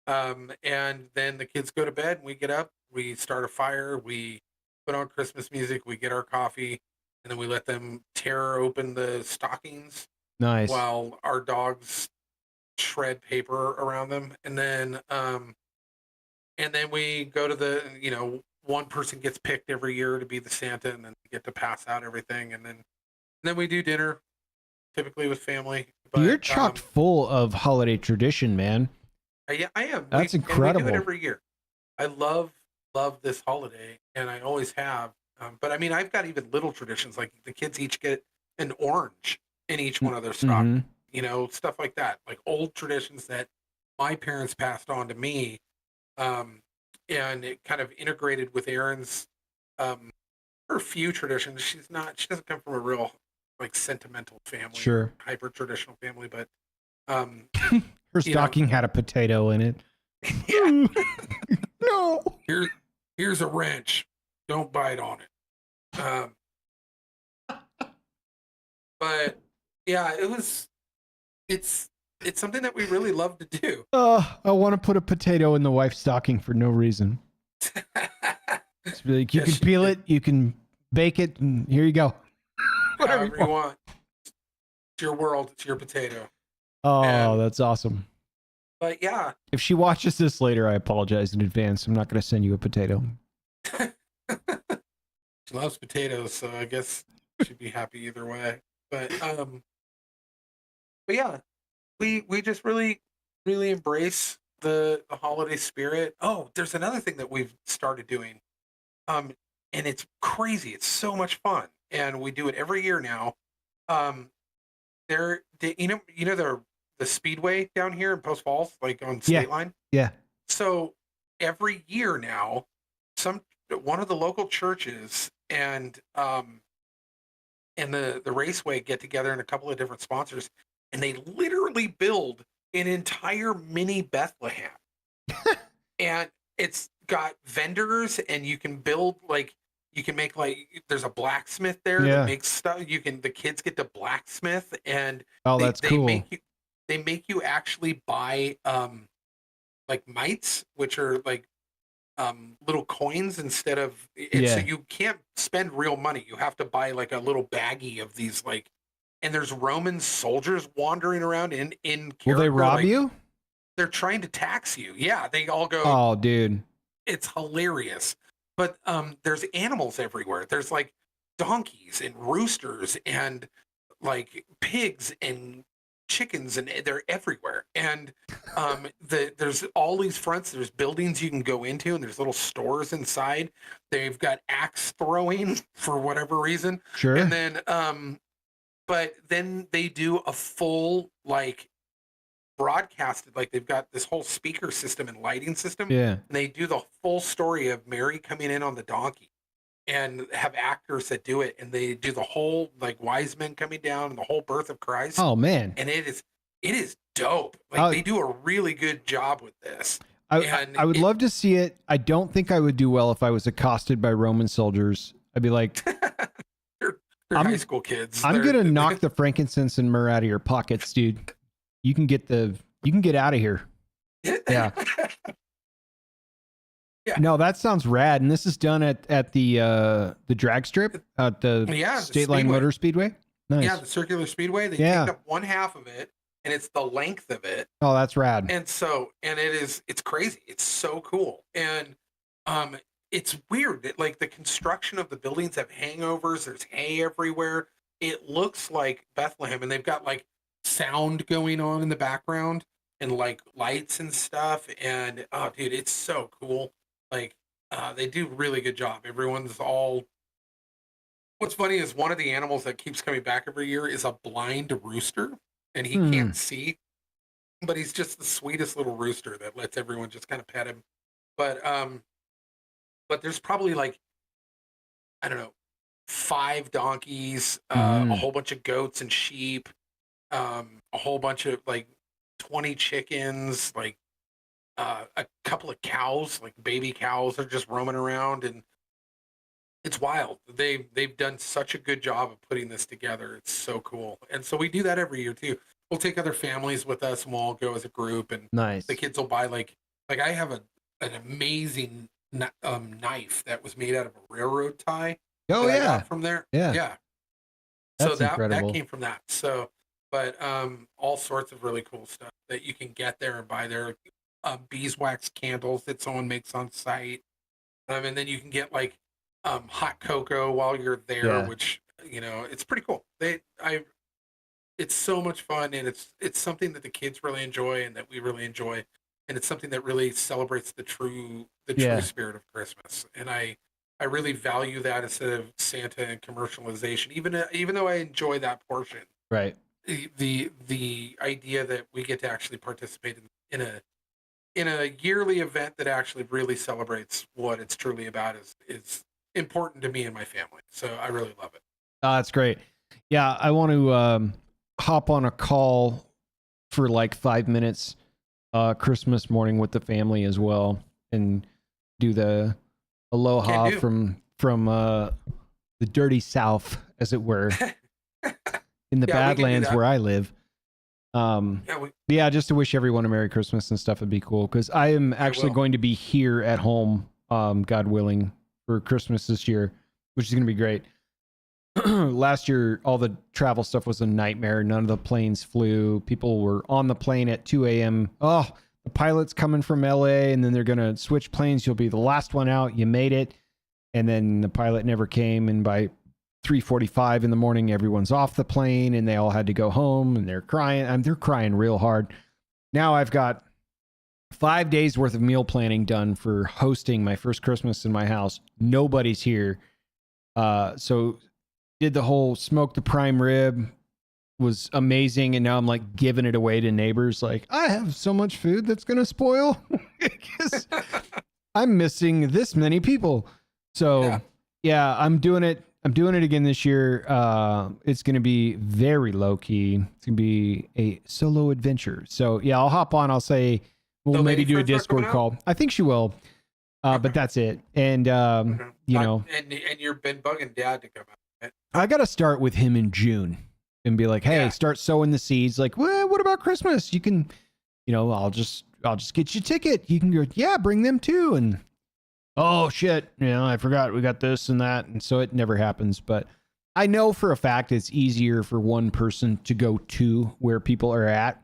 And then the kids go to bed, and we get up, we start a fire, we put on Christmas music, we get our coffee, and then we let them tear open the stockings. Nice. While our dogs shred paper around them, and then we go to one person gets picked every year to be the Santa, and then they get to pass out everything, and then we do dinner, typically with family. But you're chock full of holiday tradition, man. Yeah, I am. That's incredible. And we do it every year. I love this holiday, and I always have. But I mean, I've got even little traditions, like the kids each get an orange in each one of their stockings, stuff like that, like old traditions that my parents passed on to me, and it kind of integrated with Erin's her few traditions. She doesn't come from a real like sentimental family, sure, hyper traditional family, but her stocking had a potato in it. Yeah. No. Here's a wrench. Don't bite on it. But yeah, it's something that we really love to do. I want to put a potato in the wife's stocking for no reason. It's really, you can peel it, you can bake it, and here you go. Whatever you want. It's your world. It's your potato. Oh, that's awesome. But yeah. If she watches this later, I apologize in advance. I'm not going to send you a potato. She loves potatoes, so I guess she'd be happy either way. But yeah, we just really, really embrace the holiday spirit. Oh, there's another thing that we've started doing. And it's crazy. It's so much fun. And we do it every year now. The Speedway down here in Post Falls, like on State Line. Yeah. So every year now, one of the local churches and the Raceway get together, and a couple of different sponsors, and they literally build an entire mini Bethlehem. And it's got vendors, and you can build there's a blacksmith there that makes stuff. The kids get to blacksmith, and that's cool. They make you actually buy like mites, which are like little coins instead of so you can't spend real money. You have to buy like a little baggie of these, like, and there's Roman soldiers wandering around in character. Will they rob you? They're trying to tax you. Yeah, they all go. Oh, dude. It's hilarious. but there's animals everywhere. There's like donkeys and roosters and like pigs and chickens, and they're everywhere. And there's all these fronts. There's buildings you can go into, and there's little stores inside. They've got axe throwing for whatever reason. Sure. And then but then they do a full like broadcasted, like they've got this whole speaker system and lighting system. Yeah. And they do the full story of Mary coming in on the donkey, and have actors that do it, and they do the whole like wise men coming down and the whole birth of Christ. Oh man. And it is dope. Like they do a really good job with this. I would love to see it. I don't think I would do well if I was accosted by Roman soldiers. I'd be like, they're high school kids. I'm gonna knock the frankincense and myrrh out of your pockets, dude. You can get out of here. Yeah. Yeah. No, that sounds rad. And this is done at the drag strip at the State Line Motor Speedway. Nice. Yeah, the circular speedway. They take up one half of it, and it's the length of it. Oh, that's rad. And so, and it's crazy. It's so cool. And it's weird. Like the construction of the buildings have hangovers. There's hay everywhere. It looks like Bethlehem, and they've got like sound going on in the background and like lights and stuff. And oh, dude, it's so cool. Like they do a really good job. Everyone's all. What's funny is one of the animals that keeps coming back every year is a blind rooster, and he can't see, but he's just the sweetest little rooster that lets everyone just kind of pet him. But there's probably like, I don't know, 5 donkeys, a whole bunch of goats and sheep, a whole bunch of like 20 chickens, like a couple of cows, like baby cows, are just roaming around, and it's wild. They've done such a good job of putting this together. It's so cool. And so we do that every year too. We'll take other families with us, and we'll all go as a group, and nice. The kids will buy like I have an amazing knife that was made out of a railroad tie. Oh yeah, I got from there. Yeah. So That's incredible. that came from that. So, but all sorts of really cool stuff that you can get there and buy there. Beeswax candles that someone makes on site, and then you can get like hot cocoa while you're there, which it's pretty cool. It's so much fun, and it's something that the kids really enjoy and that we really enjoy, and it's something that really celebrates the true spirit of Christmas. And I really value that instead of Santa and commercialization, even though I enjoy that portion. Right. The idea that we get to actually participate in a yearly event that actually really celebrates what it's truly about is important to me and my family. So I really love it. That's great. Yeah, I want to hop on a call for like 5 minutes Christmas morning with the family as well, and do the aloha from the dirty South, as it were, in the Badlands where I live. Just to wish everyone a Merry Christmas and stuff would be cool, because I am actually going to be here at home, God willing, for Christmas this year, which is going to be great. Last year, all the travel stuff was a nightmare. None of the planes flew. People were on the plane at 2 a.m. Oh, the pilot's coming from LA, and then they're going to switch planes. You'll be the last one out. You made it. And then the pilot never came. And by 3:45 in the morning, everyone's off the plane, and they all had to go home, and they're crying. They're crying real hard. Now I've got 5 days worth of meal planning done for hosting my first Christmas in my house. Nobody's here. So did the whole smoke the prime rib, was amazing. And now I'm like giving it away to neighbors. Like, I have so much food that's going to spoil because I'm missing this many people. So yeah, I'm doing it. I'm doing it again this year. It's going to be very low key. It's going to be a solo adventure. So yeah, I'll hop on. I'll say, we'll maybe do a Discord call. I think she will. But that's it. And, you know, and you've been bugging Dad to come out. Right? I got to start with him in June and be like, hey, start sowing the seeds. Like, well, what about Christmas? You can, you know, I'll just get you a ticket. You can go, yeah, bring them too. And, oh shit, you know, I forgot we got this and that. And so it never happens. But I know for a fact it's easier for one person to go to where people are at.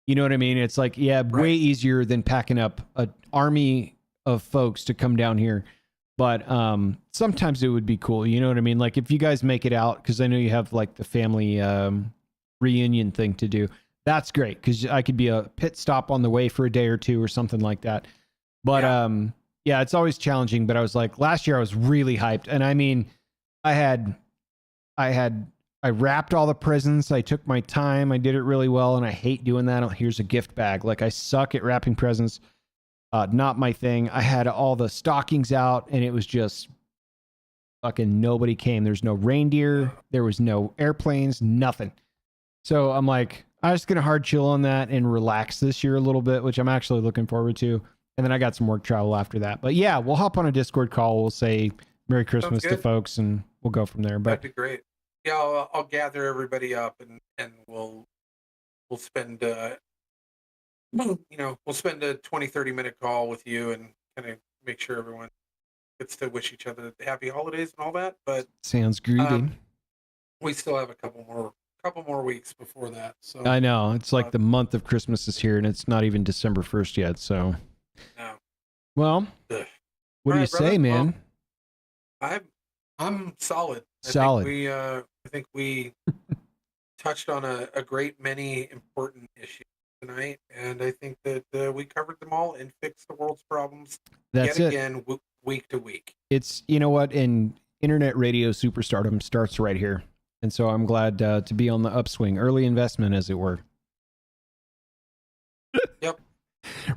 You know what I mean? It's like, way easier than packing up an army of folks to come down here. But sometimes it would be cool. You know what I mean? Like if you guys make it out, because I know you have like the family reunion thing to do. That's great because I could be a pit stop on the way for a day or two or something like that. But yeah, it's always challenging. But I was like, last year I was really hyped, and I mean, I wrapped all the presents. I took my time. I did it really well, and I hate doing that. Here's a gift bag. Like I suck at wrapping presents. Not my thing. I had all the stockings out, and it was just fucking nobody came. There's no reindeer. There was no airplanes. Nothing. So I'm like, I'm just gonna hard chill on that and relax this year a little bit, which I'm actually looking forward to. And then I got some work travel after that. But yeah, we'll hop on a Discord call. We'll say Merry Christmas to folks, and we'll go from there. But that'd be great. Yeah, I'll gather everybody up, and we'll spend we'll spend a 20-30 minute call with you and kind of make sure everyone gets to wish each other happy holidays and all that. But sounds greedy. We still have a couple more weeks before that. So I know it's like the month of Christmas is here, and it's not even December 1st yet. So, no. Well, what do you say, man? Well, I'm solid. Solid. I think we touched on a great many important issues tonight, and I think that we covered them all and fixed the world's problems That's yet again, week to week. It's, you know what, and internet radio superstardom starts right here. And so I'm glad to be on the upswing, early investment, as it were. Yep.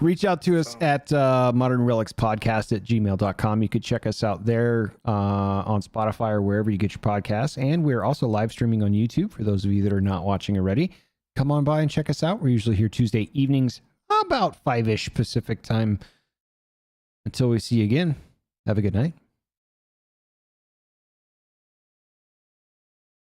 Reach out to us at Modern Relics Podcast at gmail.com. You could check us out there on Spotify or wherever you get your podcasts. And we're also live streaming on YouTube for those of you that are not watching already. Come on by and check us out. We're usually here Tuesday evenings, about 5-ish Pacific time. Until we see you again, have a good night.